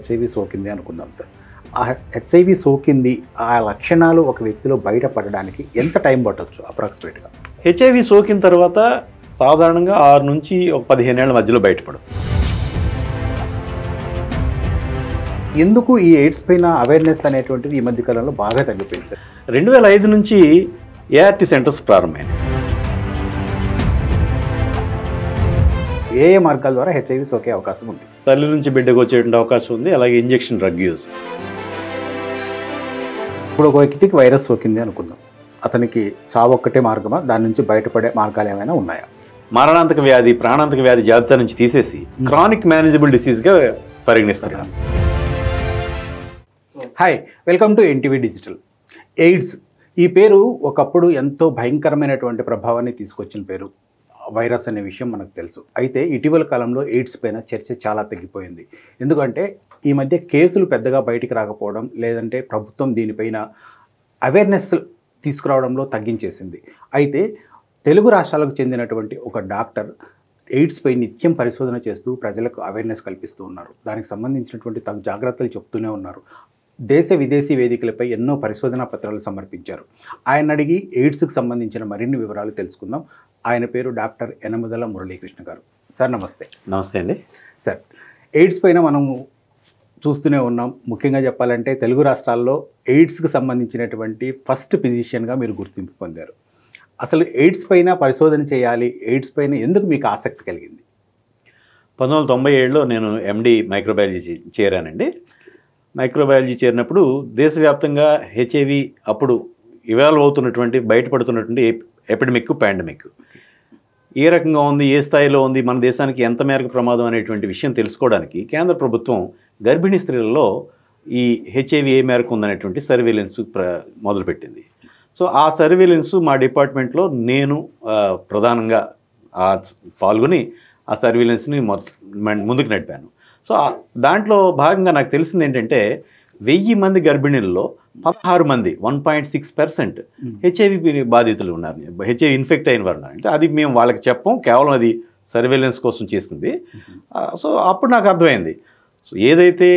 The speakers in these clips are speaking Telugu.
హెచ్ఐవి సోకింది అనుకుందాం సార్. ఆ హెచ్ఐవి సోకింది, ఆ లక్షణాలు ఒక వ్యక్తిలో బయటపడడానికి ఎంత టైం పట్టొచ్చు అప్రాక్సిమేట్గా? హెచ్ఐవి సోకిన తర్వాత సాధారణంగా 6 నుంచి 15 ఏళ్ల మధ్యలో బయటపడు. ఎందుకు ఈ ఎయిడ్స్ పైన అవేర్నెస్ అనేటువంటిది ఈ మధ్య కాలంలో బాగా తగ్గిపోయింది సార్? 2005 నుంచి ఏఆర్టీ సెంటర్స్ ప్రారంభమైనాయి. ఏ మార్గాల ద్వారా హెచ్ఐవి సోకే అవకాశం ఉంది? తల్లి నుంచి బిడ్డకు వచ్చేటువంటి అవకాశం ఉంది. అలాగే ఇంజెక్షన్ డ్రగ్ యూజ్. ఇప్పుడు ఒక వ్యక్తికి వైరస్ సోకింది అనుకుందాం, అతనికి చావు ఒక్కటే మార్గమా? దాని నుంచి బయటపడే మార్గాలు ఏమైనా ఉన్నాయా? మరణాంతక వ్యాధి, ప్రాణాంతక వ్యాధి జాబితా నుంచి తీసేసి క్రానిక్ మేనేజబుల్ డిసీజ్గా పరిగణిస్తున్నారు. Hi, welcome to NTV digital. AIDS ఈ పేరు ఒకప్పుడు ఎంతో భయంకరమైనటువంటి ప్రభావాన్ని తీసుకొచ్చిన పేరు. వైరస్ అనే విషయం మనకు తెలుసు. అయితే ఇటీవల కాలంలో ఎయిడ్స్ పైన చర్చ చాలా తగ్గిపోయింది. ఎందుకంటే ఈ మధ్య కేసులు పెద్దగా బయటికి రాకపోవడం, లేదంటే ప్రభుత్వం దీనిపైన అవేర్నెస్ తీసుకురావడంలో తగ్గించేసింది. అయితే తెలుగు రాష్ట్రాలకు చెందినటువంటి ఒక డాక్టర్ ఎయిడ్స్పై నిత్యం పరిశోధన చేస్తూ ప్రజలకు అవేర్నెస్ కల్పిస్తూ ఉన్నారు. దానికి సంబంధించినటువంటి తగు జాగ్రత్తలు చెప్తూనే ఉన్నారు. దేశ విదేశీ వేదికలపై ఎన్నో పరిశోధనా పత్రాలు సమర్పించారు. ఆయన అడిగి ఎయిడ్స్కి సంబంధించిన మరిన్ని వివరాలు తెలుసుకుందాం. ఆయన పేరు డాక్టర్ యనమదల మురళీకృష్ణ గారు. సార్ నమస్తే. నమస్తే అండి. సార్, ఎయిడ్స్ పైన మనము చూస్తూనే ఉన్నాం. ముఖ్యంగా చెప్పాలంటే తెలుగు రాష్ట్రాల్లో ఎయిడ్స్కి సంబంధించినటువంటి ఫస్ట్ ఫిజిషియన్గా మీరు గుర్తింపు పొందారు. అసలు ఎయిడ్స్ పైన పరిశోధన చేయాలి, ఎయిడ్స్ పైన ఎందుకు మీకు ఆసక్తి కలిగింది? 1997లో నేను ఎండి మైక్రోబయాలజీ చేరానండి. మైక్రోబయాలజీ చేరినప్పుడు దేశవ్యాప్తంగా హెచ్ఐవి అప్పుడు ఇవాల్వ్ అవుతున్నటువంటి, బయటపడుతున్నటువంటి ఎపిడమిక్, పాండమిక్ ఏ రకంగా ఉంది, ఏ స్థాయిలో ఉంది, మన దేశానికి ఎంత మేరకు ప్రమాదం అనేటువంటి విషయం తెలుసుకోవడానికి కేంద్ర ప్రభుత్వం గర్భిణీ స్త్రీలలో ఈ హెచ్ఐవి ఏ మేరకు ఉందనేటువంటి సర్వేలెన్స్ మొదలుపెట్టింది. సో ఆ సర్వేలెన్స్ మా డిపార్ట్మెంట్లో నేను ప్రధానంగా పాల్గొని ఆ సర్వేలెన్స్ని ముందుకు నడిపాను. సో దాంట్లో భాగంగా నాకు తెలిసింది ఏంటంటే 1000 మంది గర్భిణీల్లో 16 మంది 1.6% హెచ్ఐవి బాధితులు ఉన్నారు, హెచ్ఐవి ఇన్ఫెక్ట్ అయిన వారు ఉన్నారు. అంటే అది మేము వాళ్ళకి చెప్పం, కేవలం అది సర్వేలెన్స్ కోసం చేస్తుంది. సో అప్పుడు నాకు అర్థమైంది, సో ఏదైతే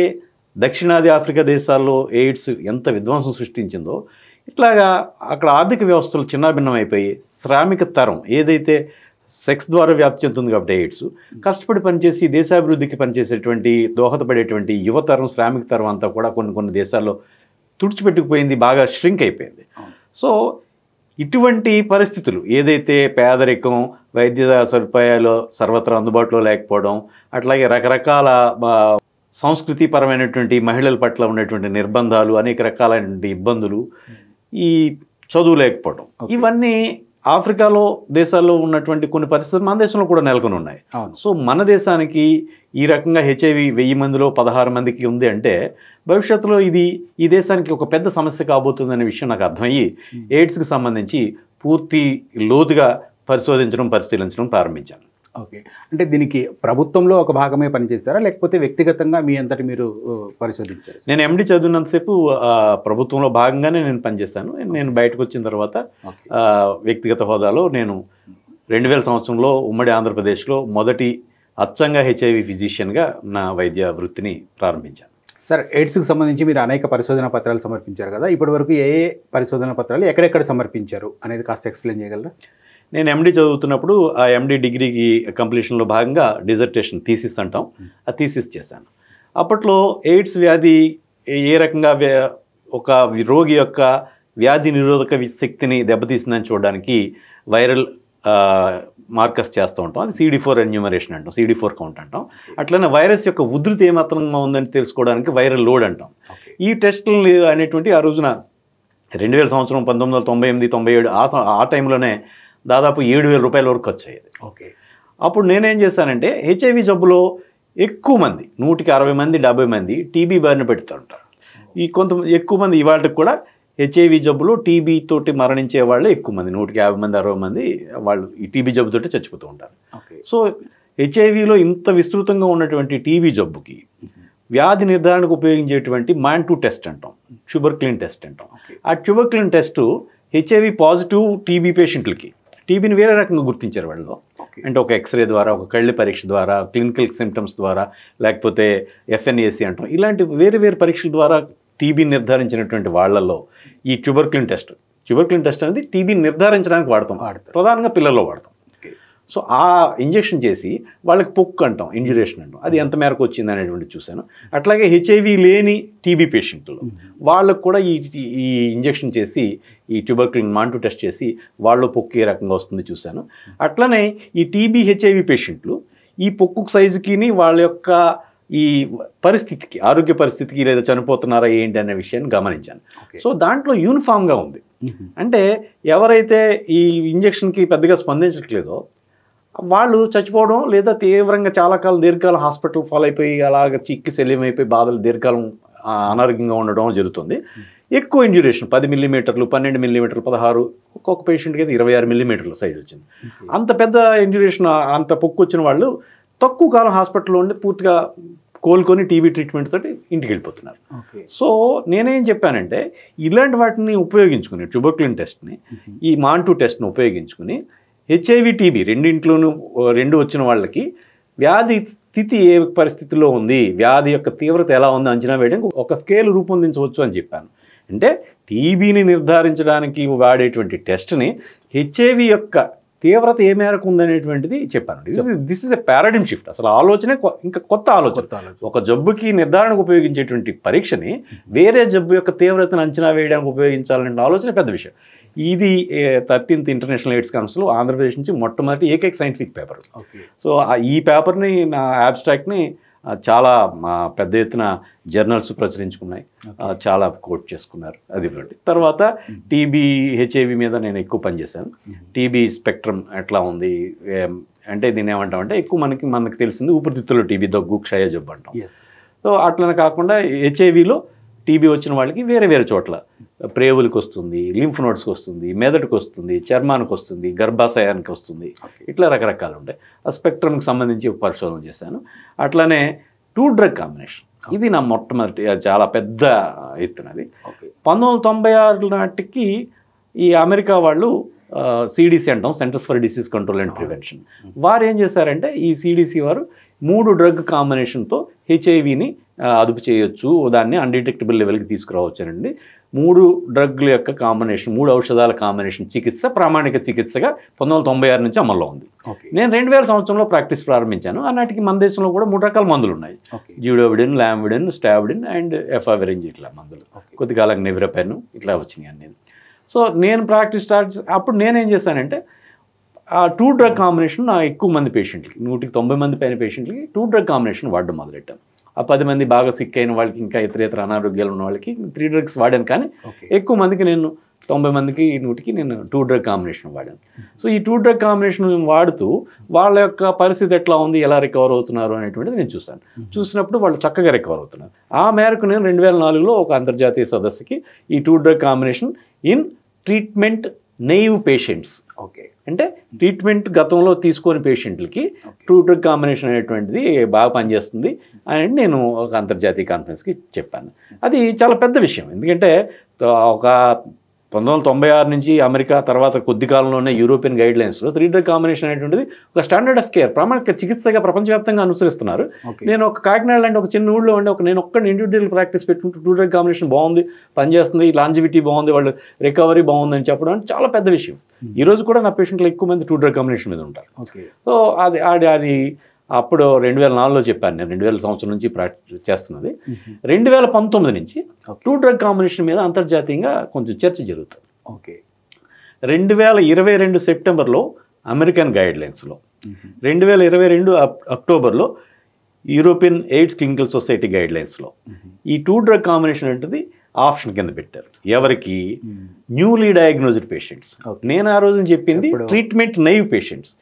దక్షిణాది ఆఫ్రికా దేశాల్లో ఎయిడ్స్ ఎంత విధ్వంసం సృష్టించిందో, ఇట్లాగా అక్కడ ఆర్థిక వ్యవస్థలు చిన్నాభిన్నమైపోయి శ్రామిక తరం ఏదైతే సెక్స్ ద్వారా వ్యాప్తి చెందుతుంది కాబట్టి ఎయిడ్స్, కష్టపడి పనిచేసి దేశాభివృద్ధికి పనిచేసేటువంటి దోహదపడేటువంటి యువతరం, శ్రామిక తరం అంతా కూడా కొన్ని దేశాల్లో తుడిచిపెట్టుకుపోయింది, బాగా ష్రింక్ అయిపోయింది. సో ఇటువంటి పరిస్థితులు ఏదైతే పేదరికం, వైద్య సదుపాయాలు సర్వత్రా అందుబాటులో లేకపోవడం, అట్లాగే రకరకాల సంస్కృతిపరమైనటువంటి మహిళల పట్ల ఉన్నటువంటి నిర్బంధాలు, అనేక రకాలైనటువంటి ఇబ్బందులు, ఈ చదువు లేకపోవడం, ఇవన్నీ ఆఫ్రికాలో దేశాల్లో ఉన్నటువంటి కొన్ని పరిస్థితులు మన దేశంలో కూడా నెలకొని ఉన్నాయి. సో మన దేశానికి ఈ రకంగా హెచ్ఐవి 1000 మందిలో 16 మందికి ఉంది అంటే భవిష్యత్తులో ఇది ఈ దేశానికి ఒక పెద్ద సమస్య కాబోతుందనే విషయం నాకు అర్థమయ్యి ఎయిడ్స్కి సంబంధించి పూర్తి లోతుగా పరిశీలించడం ప్రారంభించాను. ఓకే, అంటే దీనికి ప్రభుత్వంలో ఒక భాగమే పనిచేస్తారా, లేకపోతే వ్యక్తిగతంగా మీ అంతటి మీరు పరిశోధించారు? నేను ఎండి చదివినంతసేపు ప్రభుత్వంలో భాగంగానే నేను పనిచేశాను. నేను బయటకు వచ్చిన తర్వాత వ్యక్తిగత హోదాలో నేను 2000 సంవత్సరంలో ఉమ్మడి ఆంధ్రప్రదేశ్లో మొదటి అచ్చంగా హెచ్ఐవి ఫిజిషియన్గా నా వైద్య వృత్తిని ప్రారంభించాను. సార్, ఎయిడ్స్కి సంబంధించి మీరు అనేక పరిశోధన పత్రాలు సమర్పించారు కదా, ఇప్పటివరకు ఏ పరిశోధన పత్రాలు ఎక్కడెక్కడ సమర్పించారు అనేది కాస్త ఎక్స్ప్లెయిన్ చేయగలరా? నేను ఎండి చదువుతున్నప్పుడు ఆ ఎండి డిగ్రీకి కంప్లీషన్లో భాగంగా డిజర్టేషన్ థీసిస్ అంటాం, ఆ థీసిస్ చేశాను. అప్పట్లో ఎయిడ్స్ వ్యాధి ఏ రకంగా ఒక రోగి యొక్క వ్యాధి నిరోధక శక్తిని దెబ్బతీసిందని చూడడానికి వైరల్ మార్కర్స్ చేస్తూ ఉంటాం. అది CD4 ఎన్యూమరేషన్ అంటాం, CD4 కౌంట్ అంటాం. అట్లనే వైరస్ యొక్క ఉధృతి ఏమాత్రంగా ఉందని తెలుసుకోవడానికి వైరల్ లోడ్ అంటాం. ఈ టెస్టులు అనేటువంటి ఆ రోజున 2000 సంవత్సరం 1998, 97 ఆ టైంలోనే దాదాపు 7000 రూపాయల వరకు ఖర్చు అయ్యేది. ఓకే, అప్పుడు నేనేం చేశానంటే హెచ్ఐవి జబ్బులో ఎక్కువ మంది 160 మంది 70 మంది టీబీ బారిన పెడుతూ ఉంటారు. ఎక్కువ మంది ఇవాళకి కూడా హెచ్ఐవి జబ్బులో టీబీ తోటి మరణించే వాళ్ళే ఎక్కువ మంది, 150 మంది 60 మంది వాళ్ళు ఈ టీబీ జబ్బుతోటి చచ్చిపోతూ ఉంటారు. సో హెచ్ఐవిలో ఇంత విస్తృతంగా ఉన్నటువంటి టీబీ జబ్బుకి వ్యాధి నిర్ధారణకు ఉపయోగించేటువంటి MAN2 టెస్ట్ అంటాం, ట్యూబర్క్లిన్ టెస్ట్ అంటాం. ఆ ట్యూబర్క్లిన్ టెస్టు హెచ్ఐవి పాజిటివ్ టీబీ పేషెంట్లకి టీబీని వేరే రకంగా గుర్తించారు వాళ్ళు. అంటే ఒక ఎక్స్రే ద్వారా, ఒక కళ్ళ పరీక్ష ద్వారా, క్లినికల్ సిమ్టమ్స్ ద్వారా, లేకపోతే FNAC అంటాం, ఇలాంటి వేరే వేరే పరీక్షల ద్వారా టీబీని నిర్ధారించినటువంటి వాళ్ళల్లో ఈ ట్యూబర్క్లిన్ టెస్ట్ అనేది టీబీని నిర్ధారించడానికి వాడతాం, ప్రధానంగా పిల్లల్లో వాడతాం. సో ఆ ఇంజెక్షన్ చేసి వాళ్ళకి పొక్కు అంటాం, ఇంజురేషన్ అంటాం, అది ఎంత మేరకు వచ్చింది అనేటువంటి చూశాను. అట్లాగే HIV లేని టీబీ పేషెంట్లు వాళ్ళకు కూడా ఈ ఇంజెక్షన్ చేసి ఈ ట్యూబర్క్లిన్ మాంటు టెస్ట్ చేసి వాళ్ళు పొక్కు ఏ రకంగా వస్తుంది చూశాను. అట్లనే ఈ టీబీ HIV పేషెంట్లు ఈ పొక్కు సైజుకి వాళ్ళ యొక్క ఈ పరిస్థితికి, ఆరోగ్య పరిస్థితికి, లేదా చనిపోతున్నారా ఏంటి అనే విషయాన్ని గమనించాను. సో దాంట్లో యూనిఫామ్గా ఉంది. అంటే ఎవరైతే ఈ ఇంజెక్షన్కి పెద్దగా స్పందించట్లేదో వాళ్ళు చచ్చిపోవడం, లేదా తీవ్రంగా చాలా కాలం దీర్ఘకాలం హాస్పిటల్ ఫాలో అయిపోయి అలాగ చిక్కి శల్యమైపోయి బాధలు దీర్ఘకాలం అనారోగ్యంగా ఉండడం జరుగుతుంది. ఎక్కువ ఇండ్యూరేషన్ 10 మిల్లీమీటర్లు, 12 మిల్లీమీటర్లు, 16, ఒక్కొక్క పేషెంట్కి అయితే 26 మిల్లీమీటర్ల సైజ్ వచ్చింది. అంత పెద్ద ఇండ్యూరేషన్, అంత పొక్కు వచ్చిన వాళ్ళు తక్కువ కాలం హాస్పిటల్లో ఉండి పూర్తిగా కోలుకొని టీబీ ట్రీట్మెంట్ తోటి ఇంటికి వెళ్ళిపోతున్నారు. సో నేనేం చెప్పానంటే ఇలాంటి వాటిని ఉపయోగించుకుని, ట్యూబర్క్లిన్ టెస్ట్ని, ఈ మాంటు టెస్ట్ని ఉపయోగించుకుని HIV టీబీ రెండింట్లోనూ వచ్చిన వాళ్ళకి వ్యాధి స్థితి ఏ పరిస్థితిలో ఉంది, వ్యాధి యొక్క తీవ్రత ఎలా ఉంది అంచనా వేయడానికి ఒక స్కేల్ రూపొందించవచ్చు అని చెప్పాను. అంటే టీబీని నిర్ధారించడానికి వాడేటువంటి టెస్ట్ని HIV యొక్క తీవ్రత ఏ మేరకు ఉందనేటువంటిది చెప్పాను. This is a paradigm shift. అసలు ఆలోచనే ఇంకా కొత్త ఆలోచన. ఒక జబ్బుకి నిర్ధారణకు ఉపయోగించేటువంటి పరీక్షని వేరే జబ్బు యొక్క తీవ్రతను అంచనా వేయడానికి ఉపయోగించాలనే ఆలోచన పెద్ద విషయం. ఇది 13th ఇంటర్నేషనల్ ఎయిడ్స్ కాన్ఫరెన్స్లో ఆంధ్రప్రదేశ్ నుంచి మొట్టమొదటి ఏకైక సైంటిఫిక్ పేపర్. సో ఈ పేపర్ని, నా అబ్స్ట్రాక్ట్ని చాలా పెద్ద ఎత్తున జర్నల్స్ ప్రచురించుకున్నాయి, చాలా కోట్ చేసుకున్నారు. అది ఒకటి. తర్వాత టీబీ HIV మీద నేను ఎక్కువ పనిచేశాను. టీబీ స్పెక్ట్రమ్ ఎట్లా ఉంది అంటే దీన్ని ఏమంటామంటే ఎక్కువ మనకి తెలిసింది ఊపిరితిత్తుల్లో టీబీ, దగ్గు, క్షయ జబ్బు అంటాం. సో అట్లనే కాకుండా HIVలో టీబీ వచ్చిన వాళ్ళకి వేరే వేరే చోట్ల ప్రేవులకు వస్తుంది, లింఫ్ నోడ్స్కి వస్తుంది, మెదడుకు వస్తుంది, చర్మానికి వస్తుంది, గర్భాశయానికి వస్తుంది, ఇట్లా రకరకాలు ఉంటాయి. ఆ స్పెక్ట్రమ్కి సంబంధించి ఒక పరిశోధన చేశాను. అట్లానే 2 డ్రగ్ కాంబినేషన్, ఇది నా మొట్టమొదటి చాలా పెద్ద ఎత్తునది. 1996 నాటికి ఈ అమెరికా వాళ్ళు CDC అంటాం, centres for disease control and prevention, వారు ఏం చేశారంటే ఈ CDC వారు 3 డ్రగ్ కాంబినేషన్తో HIVని అదుపు చేయొచ్చు, దాన్ని అన్డిటెక్టబుల్ లెవెల్కి తీసుకురావచ్చానండి. 3 డ్రగ్ల యొక్క కాంబినేషన్, 3 ఔషధాల కాంబినేషన్ చికిత్స ప్రామాణిక చికిత్సగా 1996 నుంచి అమల్లో ఉంది. నేను 2000 సంవత్సరంలో ప్రాక్టీస్ ప్రారంభించాను. ఆనాటికి మన దేశంలో కూడా 3 రకాల మందులు ఉన్నాయి. జ్యూడోవిడిన్, లాంవిడిన్, స్టావిడిన్ అండ్ ఎఫావిరిన్, ఇట్లా మందులు. కొద్ది కాలం నెవిరపెన్ ఇట్లా వచ్చినాయి అన్నీ. సో నేను ప్రాక్టీస్ అప్పుడు నేనేం చేశానంటే ఆ 2 డ్రగ్ కాంబినేషన్ నా ఎక్కువ మంది పేషెంట్లకి, 190 మంది పైన పేషెంట్లకి 2 డ్రగ్ కాంబినేషన్ వాడడం మొదలెట్టాను. ఆ 10 మంది బాగా సిక్ అయిన వాళ్ళకి, ఇంకా ఇతర అనారోగ్యాలు ఉన్న వాళ్ళకి 3 డ్రగ్స్ వాడాను. కానీ ఎక్కువ మందికి నేను 90 మందికి 100కి నేను 2 డ్రగ్ కాంబినేషన్ వాడాను. సో ఈ 2 డ్రగ్ కాంబినేషన్ వాడుతూ వాళ్ళ యొక్క పరిస్థితి ఎట్లా ఉంది, ఎలా రికవర్ అవుతున్నారు అనేటువంటిది నేను చూశాను. చూసినప్పుడు వాళ్ళు చక్కగా రికవర్ అవుతున్నారు. ఆ మేరకు నేను 2004లో ఒక అంతర్జాతీయ సదస్సుకి ఈ 2 drug combination in treatment naive patients, అంటే ట్రీట్మెంట్ గతంలో తీసుకొని పేషెంట్లకి 2 డ్రగ్ కాంబినేషన్ అనేటువంటిది బాగా పనిచేస్తుంది అని నేను ఒక అంతర్జాతీయ కాన్ఫరెన్స్కి చెప్పాను. అది చాలా పెద్ద విషయం. ఎందుకంటే ఒక 1996 నుంచి అమెరికా, తర్వాత కొద్ది కాలంలోనే యూరోపియన్ గైడ్ లైన్స్లో 3 డ్రగ్ కాంబినేషన్ అనేటువంటిది ఒక స్టాండర్డ్ ఆఫ్ కేర్, ప్రామాణిక చికిత్సగా ప్రపంచవ్యాప్తంగా అనుసరిస్తున్నారు. నేను ఒక కాకినాడ లాంటి ఒక చిన్న ఊళ్ళో ఉండి నేను ఒక్కడిని ఇండివిజువల్ ప్రాక్టీస్ పెట్టుకుంటూ 2 డ్రగ్ కాంబినేషన్ బాగుంది, పనిచేస్తుంది, లాంజివిటీ బాగుంది, వాళ్ళు రికవరీ బాగుంది అని చెప్పడం అంటే చాలా పెద్ద విషయం. ఈరోజు కూడా నా పేషెంట్లు ఎక్కువ మంది 2 డ్రగ్ కాంబినేషన్ మీద ఉంటారు. సో అది అప్పుడు 2004లో చెప్పాను. నేను 2000 సంవత్సరం నుంచి ప్రాక్టీస్ చేస్తున్నది. 2019 నుంచి 2 డ్రగ్ కాంబినేషన్ మీద అంతర్జాతీయంగా కొంచెం చర్చ జరుగుతుంది. 2022 సెప్టెంబర్లో అమెరికన్ గైడ్ లైన్స్లో, 2022 అక్టోబర్లో European AIDS clinical society guide లైన్స్లో ఈ 2 డ్రగ్ కాంబినేషన్ అంటే ఆప్షన్ కింద పెట్టారు. ఎవరికి? Newly diagnosed patients. నేను ఆ రోజున చెప్పింది ట్రీట్మెంట్ నైవ్ పేషెంట్స్,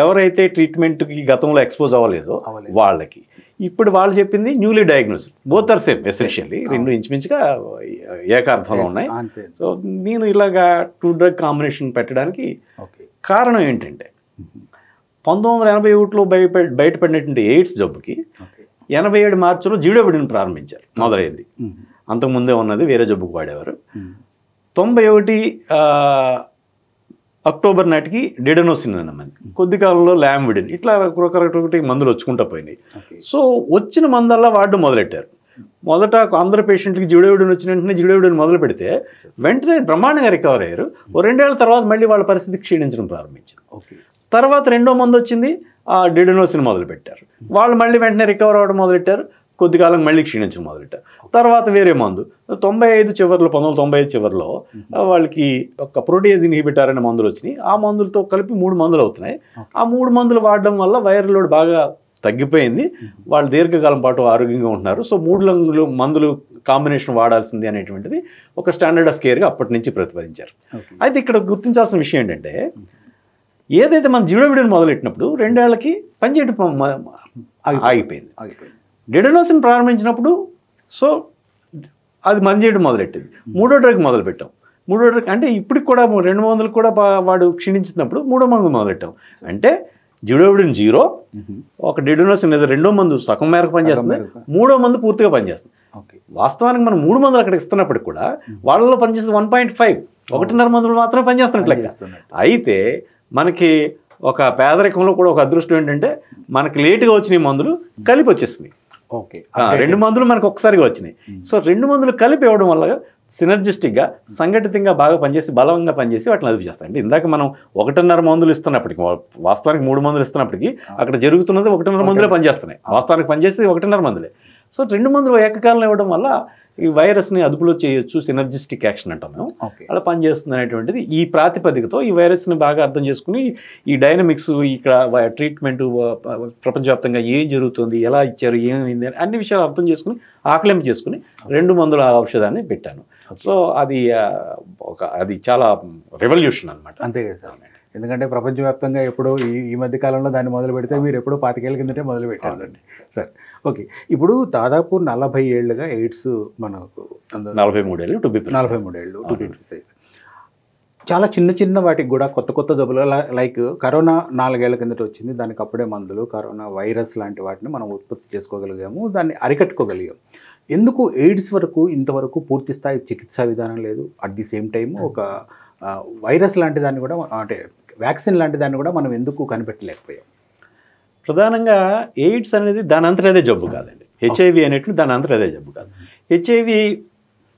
ఎవరైతే ట్రీట్మెంట్కి గతంలో ఎక్స్పోజ్ అవ్వలేదో వాళ్ళకి. ఇప్పుడు వాళ్ళు చెప్పింది newly diagnosed. Both are same essentially, 2 ఇంచుమించుగా ఏకార్థంలో ఉన్నాయి. సో నేను ఇలాగా 2 డ్రగ్ కాంబినేషన్ పెట్టడానికి కారణం ఏంటంటే 1981లో బయటపడినటువంటి ఎయిడ్స్ జబ్బుకి 87 మార్చిలో జ్యూడోవిడిన్ ప్రారంభించారు, మొదలైంది. అంతకుముందే ఉన్నది వేరే జబ్బుకు వాడేవారు. 91 అక్టోబర్ నాటికి డెడనోసిన్ అన్నది, కొద్ది కాలంలో ల్యామ్విడిన్, ఇట్లా ఒకటి మందులు వచ్చుకుంటా పోయినాయి. సో వచ్చిన మందల్లా వాడడం మొదలెట్టారు. మొదట అందరు పేషెంట్కి జిడోవిడిన్ వచ్చిన వెంటనే జిడోవిడిన్ మొదలు పెడితే వెంటనే బ్రహ్మాండంగా రికవర్ అయ్యారు. 2 ఏళ్ల తర్వాత మళ్ళీ వాళ్ళ పరిస్థితి క్షీణించడం ప్రారంభించింది. తర్వాత 2వ మందు వచ్చింది, ఆ డెడనోసిన్ మొదలు పెట్టారు. వాళ్ళు మళ్ళీ వెంటనే రికవర్ అవ్వడం మొదలెట్టారు, కొద్ది కాలం మళ్ళీ క్షీణించడం మొదలెట్టారు. తర్వాత వేరే మందు 1995 చివరిలో వాళ్ళకి ఒక ప్రోటీయేజ్ ఇన్హిబిటర్ అనే మందులు వచ్చినాయి. ఆ మందులతో కలిపి 3 మందులు అవుతున్నాయి. ఆ 3 మందులు వాడడం వల్ల వైరల్ లోడ్ బాగా తగ్గిపోయింది, వాళ్ళు దీర్ఘకాలం పాటు ఆరోగ్యంగా ఉంటున్నారు. సో 3 మందులు కాంబినేషన్ వాడాల్సింది అనేటువంటిది ఒక స్టాండర్డ్ ఆఫ్ కేర్గా అప్పటి నుంచి ప్రతిపాదించారు. అయితే ఇక్కడ గుర్తించాల్సిన విషయం ఏంటంటే, ఏదైతే మనం జిడోవిడిన్ మొదలెట్టినప్పుడు 2 ఏళ్లకి పనిచేయడం ఆగిపోయింది. డెడనోసిన్ ప్రారంభించినప్పుడు సో అది పనిచేయడం మొదలెట్టింది. 3వ డ్రగ్ మొదలుపెట్టాం. 3వ డ్రగ్ అంటే ఇప్పటికి కూడా 2 మందులు కూడా వాడు క్షీణించినప్పుడు 3వ మందు మొదలెట్టాం. అంటే జిడోవిడిన్ 0, ఒక డెడనోసిన్ లేదా 2వ మందు సగం మేరకు పనిచేస్తుంది, 3వ మందు పూర్తిగా పనిచేస్తుంది. వాస్తవానికి మనం 3 మందులు అక్కడ ఇస్తున్నప్పటికి కూడా వాళ్ళలో పనిచేస్తుంది 1.5, 1.5 మందులు మాత్రమే పనిచేస్తున్నట్లయితే. అయితే మనకి ఒక పేదరికంలో కూడా ఒక అదృష్టం ఏంటంటే, మనకి లేటుగా వచ్చిన మందులు కలిపి వచ్చేస్తుంది. 2 మందులు మనకు ఒకసారిగా వచ్చినాయి. సో 2 మందులు కలిపి ఇవ్వడం వల్ల సినర్జిస్టిక్గా సంఘటితంగా బాగా పనిచేసి బలంగా పనిచేసి వాటిని అదుపు చేస్తాయి. అంటే ఇందాక మనం 1.5 మందులు ఇస్తున్నప్పటికీ, వాస్తవానికి 3 మందులు ఇస్తున్నప్పటికీ అక్కడ జరుగుతున్నది 1.5 మందులే పనిచేస్తున్నాయి. వాస్తవానికి పనిచేస్తే 1.5 మందులే. సో 2 మందులు ఏకకాలంలో ఇవ్వడం వల్ల ఈ వైరస్ని అదుపులో చేయొచ్చు, సినర్జిస్టిక్ యాక్షన్ అంటాం మేము, అలా పనిచేస్తుంది అనేటువంటిది. ఈ ప్రాతిపదికతో ఈ వైరస్ని బాగా అర్థం చేసుకుని ఈ డైనమిక్స్, ఇక్కడ ట్రీట్మెంట్ ప్రపంచవ్యాప్తంగా ఏం జరుగుతుంది, ఎలా ఇచ్చారు, ఏమైంది అని అన్ని విషయాలు అర్థం చేసుకుని ఆకలింపు చేసుకుని 2 మందుల ఔషధాన్ని పెట్టాను. సో అది చాలా రెవల్యూషన్ అనమాట. అంతే కదా సార్. ఎందుకంటే ప్రపంచవ్యాప్తంగా ఎప్పుడో ఈ మధ్య కాలంలో దాన్ని మొదలు పెడితే మీరు ఎప్పుడో 25 ఏళ్ళ కిందటే మొదలు పెట్టారండి సార్. ఓకే, ఇప్పుడు దాదాపు 40 ఏళ్ళుగా ఎయిడ్స్ మనకు 43 ఏళ్ళు టు బి 43 ఏళ్ళు టు బి ప్రిసైజ్. చాలా చిన్న వాటికి కూడా కొత్త జబ్బులు, లైక్ కరోనా 4 ఏళ్ల కిందట వచ్చింది, దానికి అప్పుడే మందులు, కరోనా వైరస్ లాంటి వాటిని మనం ఉత్పత్తి చేసుకోగలిగాము, దాన్ని అరికట్టుకోగలిగాము. ఎందుకు ఎయిడ్స్ వరకు ఇంతవరకు పూర్తి స్థాయి చికిత్సా విధానం లేదు? అట్ ది సేమ్ టైం ఒక వైరస్ లాంటి దాన్ని కూడా, అంటే వ్యాక్సిన్ లాంటి దాన్ని కూడా మనం ఎందుకు కనిపెట్టలేకపోయాం? ప్రధానంగా ఎయిడ్స్ అనేది దాని అంతటదే జబ్బు కాదండి. హెచ్ఐవి అనేటువంటి దాని అంతటదే జబ్బు కాదు. హెచ్ఐవి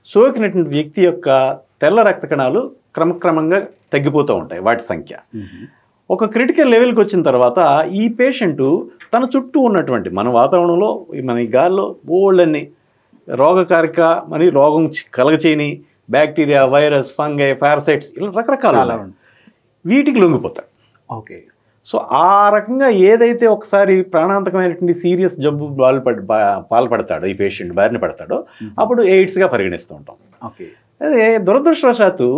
సోకినటువంటి వ్యక్తి యొక్క తెల్ల రక్త కణాలు క్రమక్రమంగా తగ్గిపోతూ ఉంటాయి, వాటి సంఖ్య. ఒక క్రిటికల్ లెవెల్కి వచ్చిన తర్వాత ఈ పేషెంటు తన చుట్టూ ఉన్నటువంటి మన వాతావరణంలో, మన ఈ గాల్లో బోళ్ళన్ని రోగకారిక మరి రోగం కలగచేయని బ్యాక్టీరియా, వైరస్, ఫంగై, పారసైట్స్, ఇలా రకరకాల వీటికి లొంగిపోతాయి. ఓకే. సో ఆ రకంగా ఏదైతే ఒకసారి ప్రాణాంతకమైనటువంటి సీరియస్ జబ్బు పాల్పడతాడో ఈ పేషెంట్, బారిన పడతాడో, అప్పుడు ఎయిడ్స్గా పరిగణిస్తూ ఉంటాం. ఓకే. అదే దురదృష్టవశాత్తు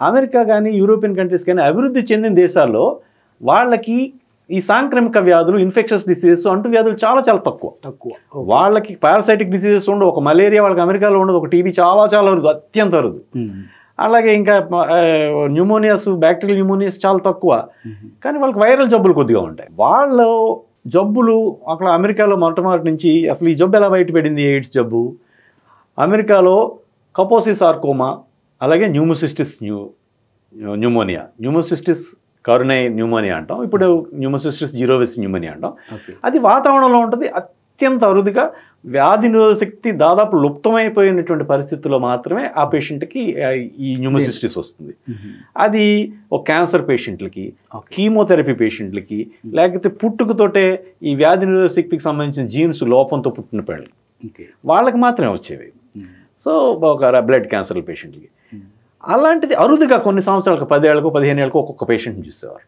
అమెరికా కానీ యూరోపియన్ కంట్రీస్ కానీ అభివృద్ధి చెందిన దేశాల్లో వాళ్ళకి ఈ సాంక్రమిక వ్యాధులు, ఇన్ఫెక్షన్స్ డిసీజెస్, అంటువ్యాధులు చాలా తక్కువ. వాళ్ళకి పారాసైటిక్ డిసీజెస్ ఉండవు. ఒక మలేరియా వాళ్ళకి అమెరికాలో ఉండదు, ఒక టీబీ చాలా అరుదు, అత్యంత అరుదు. అలాగే ఇంకా న్యూమోనియాస్, బ్యాక్టీరియల్ న్యూమోనియాస్ చాలా తక్కువ. కానీ వాళ్ళకి వైరల్ జబ్బులు కొద్దిగా ఉంటాయి. వాళ్ళ జబ్బులు అక్కడ అమెరికాలో మొట్టమొదటి నుంచి అసలు ఈ జబ్బు ఎలా బయటపడింది, ఎయిడ్స్ జబ్బు అమెరికాలో కపోసి సార్కోమా, అలాగే న్యూమోసిస్టిస్ న్యూమోనియా, న్యూమోసిస్టిస్ కరోనై న్యూమోనియా అంటాం, ఇప్పుడు న్యూమోసిస్టిస్ జీరోవిస్ న్యూమోనియా అంటాం. అది వాతావరణంలో ఉంటుంది, అత్యంత అరుదుగా. వ్యాధి నిరోధక శక్తి దాదాపు లుప్తమైపోయినటువంటి పరిస్థితుల్లో మాత్రమే ఆ పేషెంట్కి ఈ న్యూమోసిస్టిస్ వస్తుంది. అది ఒక క్యాన్సర్ పేషెంట్లకి, కీమోథెరపీ పేషెంట్లకి, లేకపోతే పుట్టుకతోటే ఈ వ్యాధి నిరోధక శక్తికి సంబంధించిన జీన్స్ లోపంతో పుట్టిన పిల్లలకి, వాళ్ళకి మాత్రమే వచ్చేవి. సో ఒక బ్లడ్ క్యాన్సర్ పేషెంట్కి అలాంటిది అరుదుగా కొన్ని సంవత్సరాలకు 10 ఏళ్ళకు 15 ఏళ్ళకు ఒక్కొక్క పేషెంట్ని చూసేవారు.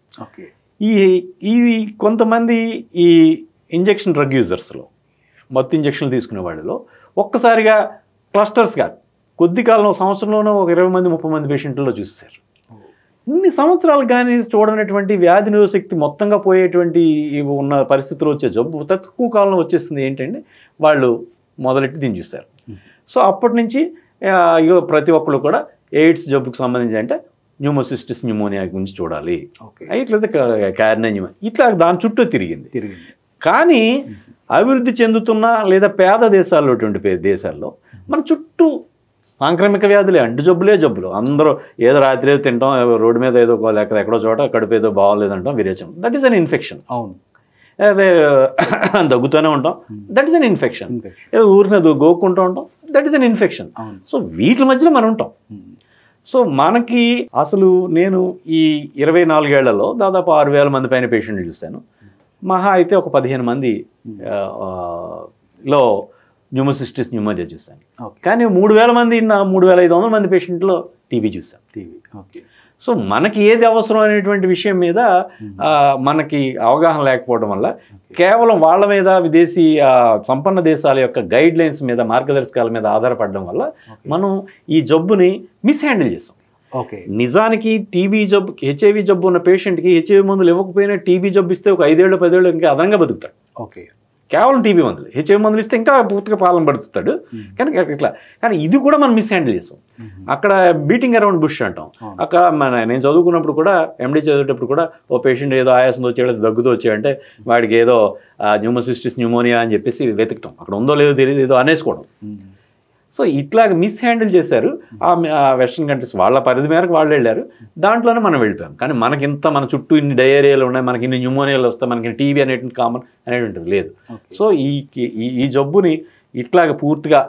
ఈ కొంతమంది ఈ ఇంజెక్షన్ డ్రగ్ యూజర్స్లో, మత్తు ఇంజెక్షన్లు తీసుకునే వాళ్ళలో ఒక్కసారిగా క్లస్టర్స్గా కొద్ది కాలం, సంవత్సరంలోనూ ఒక 20 మంది 30 మంది పేషెంట్లలో చూస్తారు. ఇన్ని సంవత్సరాలు కానీ చూడనటువంటి వ్యాధి నిరోధక శక్తి మొత్తంగా పోయేటువంటి ఉన్న పరిస్థితులు వచ్చే జబ్బు తక్కువ కాలంలో వచ్చేస్తుంది. ఏంటంటే వాళ్ళు మొదలెట్టి దీన్ని చూస్తారు. సో అప్పటి నుంచి ప్రతి ఒక్కరు కూడా ఎయిడ్స్ జబ్బుకు సంబంధించి అంటే న్యూమోసిస్టిస్ న్యూమోనియా గురించి చూడాలి, ఇట్లయితే క్యారినా, ఇట్లా దాని చుట్టూ తిరిగింది. కానీ అభివృద్ధి చెందుతున్న లేదా పేద దేశాల్లో మన చుట్టూ సాంక్రమిక వ్యాధులే, అంటు జబ్బులు అందరూ ఏదో రాత్రి ఏదో తింటాం, రోడ్డు మీద ఏదో లేక ఎక్కడో చోట కడుపు ఏదో బాగోలేదంటాం, విరేచం, దట్ ఈస్ అన్ ఇన్ఫెక్షన్. అవును. అదే దగ్గుతూనే ఉంటాం, దట్ ఈస్ అన్ ఇన్ఫెక్షన్. ఏదో ఊరిని గోక్కుంటూ ఉంటాం, that is an infection. So వీటి మధ్యలో మనం ఉంటాం. సో మనకి అసలు నేను ఈ 24 ఏళ్లలో దాదాపు 6,000 మంది పైన పేషెంట్లు చూశాను. మహా అయితే ఒక 15 మంది లో న్యూమోసిస్టిస్ న్యూమోనియా చూశాను. కానీ 3,000 మంది 3,500 మంది పేషెంట్లో టీబీ చూశాను. ఓకే. సో మనకి ఏది అవసరం అనేటువంటి విషయం మీద మనకి అవగాహన లేకపోవడం వల్ల కేవలం వాళ్ళ మీద విదేశీ సంపన్న దేశాల యొక్క గైడ్ లైన్స్ మీద, మార్గదర్శకాల మీద ఆధారపడడం వల్ల మనం ఈ జబ్బుని మిస్హ్యాండిల్ చేస్తాం. ఓకే. నిజానికి టీబీ జబ్బు, హెచ్ఐవి జబ్బు ఉన్న పేషెంట్కి హెచ్ఐవి మందులు ఇవ్వకపోయినా టీబీ జబ్బు ఇస్తే ఒక 5 ఏళ్ళు 10 ఏళ్ళు ఇంకా అదనంగా బతుకుతాడు. ఓకే. కేవలం టీబీ మందులు, హెచ్ఐవి మందులు ఇస్తే ఇంకా పూర్తిగా పాలన పడుతాడు. కానీ ఇది కూడా మనం మిస్హ్యాండిల్ చేస్తాం. అక్కడ బీటింగ్ అరౌండ్ బుష్ అంటాం. అక్కడ నేను చదువుకున్నప్పుడు కూడా, ఎండీ చదివేటప్పుడు కూడా, ఓ పేషెంట్ ఏదో ఆయాసంతో వచ్చాడు, దగ్గుతో వచ్చాడంటే వాడికి ఏదో న్యూమోసిస్టిస్ న్యూమోనియా అని చెప్పేసి వెతుకుతాం. అక్కడ ఉందో లేదో తెలియదు, ఏదో అనేసుకోవడం. సో ఇట్లాగ మిస్హ్యాండిల్ చేశారు ఆ వెస్ట్రన్ కంట్రీస్. వాళ్ళ పరిధి మేరకు వాళ్ళు వెళ్ళారు, దాంట్లోనే మనం వెళ్ళిపోయాం. కానీ మనకి ఇంత మన చుట్టూ ఇన్ని డయేరియాలు ఉన్నాయి, మనకి ఇన్ని న్యూమోనియాలు వస్తాయి, మనకి టీబీ అనేటువంటి కామన్ అనేటువంటిది లేదు. సో ఈ జబ్బుని ఇట్లాగ పూర్తిగా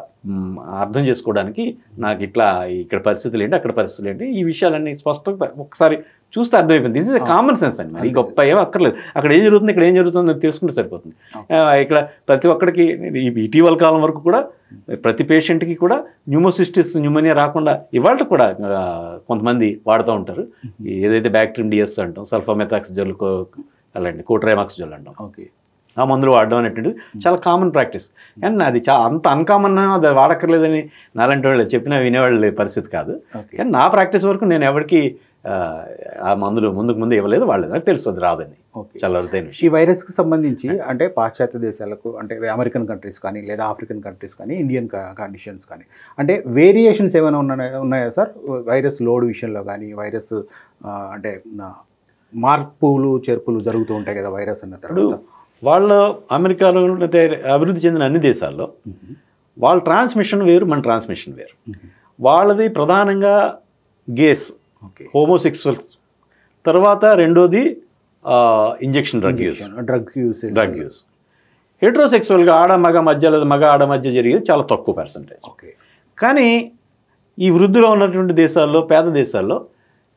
అర్థం చేసుకోవడానికి నాకు ఇక్కడ పరిస్థితులు ఏంటి, అక్కడ పరిస్థితులు ఏంటి, ఈ విషయాలన్నీ స్పష్టంగా ఒకసారి చూస్తే అర్థమైపోయింది. This is a common sense అండి. మరి గొప్ప ఏమో అక్కర్లేదు. అక్కడ ఏం జరుగుతుంది, ఇక్కడ ఏం జరుగుతుందో తెలుసుకుంటే సరిపోతుంది. ఇక్కడ ప్రతి ఒక్కడికి ఇటీవల కాలం వరకు కూడా ప్రతి పేషెంట్కి కూడా న్యూమోసిస్టిస్ న్యూమోనియా రాకుండా ఇవాళ కూడా కొంతమంది వాడుతూ ఉంటారు. ఏదైతే బ్యాక్టీరియం డిఎస్ అంటాం, సల్ఫామెథాక్సిజోల్, అలాంటి కోట్రైమాక్సిజోల్ అంటాం. ఓకే. ఆ మందులు వాడడం అనేటువంటిది చాలా కామన్ ప్రాక్టీస్. అండ్ అది అంత అన్కామన్, అది వాడక్కర్లేదని నాలాంటి వాళ్ళు చెప్పినా వినేవాళ్ళ పరిస్థితి కాదు. కానీ నా ప్రాక్టీస్ వరకు నేను ఎవరికి ఆ మందులు ముందు ఇవ్వలేదు, వాళ్ళది నాకు తెలుస్తుంది రాదని. చాలా అరుదైన విషయం. ఈ వైరస్కి సంబంధించి అంటే పాశ్చాత్య దేశాలకు, అంటే అమెరికన్ కంట్రీస్ కానీ లేదా ఆఫ్రికన్ కంట్రీస్ కానీ ఇండియన్ కండిషన్స్ కానీ, అంటే వేరియేషన్స్ ఏమైనా ఉన్నాయా సార్ వైరస్ లోడ్ విషయంలో కానీ? వైరస్ అంటే మార్పులు చేర్పులు జరుగుతూ ఉంటాయి కదా వైరస్ అన్న తర్వాత. వాళ్ళు అమెరికాలో అభివృద్ధి చెందిన అన్ని దేశాల్లో వాళ్ళ ట్రాన్స్మిషన్ వేరు, మన ట్రాన్స్మిషన్ వేరు. వాళ్ళది ప్రధానంగా గేస్, హోమోసెక్సువల్స్, తర్వాత రెండోది ఇంజెక్షన్ డ్రగ్ యూస్. హెట్రోసెక్సువల్గా ఆడ మగ మధ్య లేదా మగ ఆడ మధ్య జరిగేది చాలా తక్కువ పర్సంటేజ్. కానీ ఈ వృద్ధిలో ఉన్నటువంటి దేశాల్లో, పేద దేశాల్లో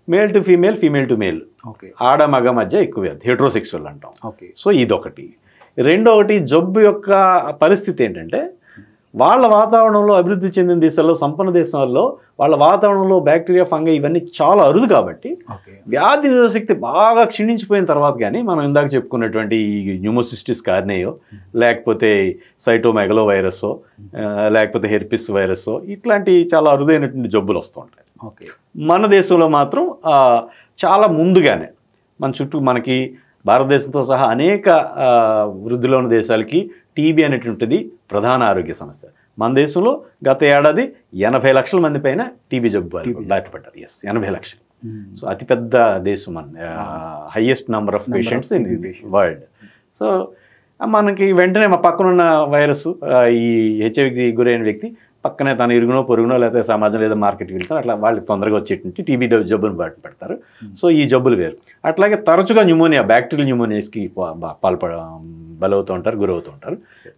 male to female, female to male, ఆడ మగ మధ్య ఎక్కువ హెట్రోసెక్సువల్ అంటాం. సో ఇదొకటి. రెండొకటి జబ్బు యొక్క పరిస్థితి ఏంటంటే, వాళ్ళ వాతావరణంలో అభివృద్ధి చెందిన దేశాల్లో, సంపన్న దేశాల్లో వాళ్ళ వాతావరణంలో బ్యాక్టీరియా, ఫంగై ఇవన్నీ చాలా అరుదు కాబట్టి వ్యాధి నిరోధక శక్తి బాగా క్షీణించిపోయిన తర్వాత కానీ మనం ఇందాక చెప్పుకున్నటువంటి ఈ న్యూమోసిస్టిస్ కార్నియో, లేకపోతే సైటోమెగలో వైరస్సో, లేకపోతే హెర్పిస్ వైరస్సో, ఇట్లాంటి చాలా అరుదైనటువంటి జబ్బులు వస్తూ ఉంటాయి. మన దేశంలో మాత్రం చాలా ముందుగానే మన చుట్టూ మనకి భారతదేశంతో సహా అనేక వృద్ధిలో ఉన్న దేశాలకి టీబీ అనేటువంటిది ప్రధాన ఆరోగ్య సమస్య. మన దేశంలో గత ఏడాది 80 లక్షల మంది పైన టీబీ జబ్బు బయటపడ్డారు. 80 లక్షలు. సో అతిపెద్ద దేశం మన, highest number of patients in world. So మనకి వెంటనే మా పక్కనున్న వైరస్, ఈ హెచ్ఐవికి గురైన వ్యక్తి పక్కనే తన ఇరుగునో పొరుగునో లేకపోతే సమాజం లేదా మార్కెట్కి వెళ్తారు, అట్లా వాళ్ళకి తొందరగా వచ్చేటువంటి టీబీ జబ్బును బయట పెడతారు. సో ఈ జబ్బులు వేరు. అట్లాగే తరచుగా న్యూమోనియా, బ్యాక్టీరియల్ న్యూమోనియాస్కి బలవుతూ ఉంటారు, గురవుతూ ఉంటారు.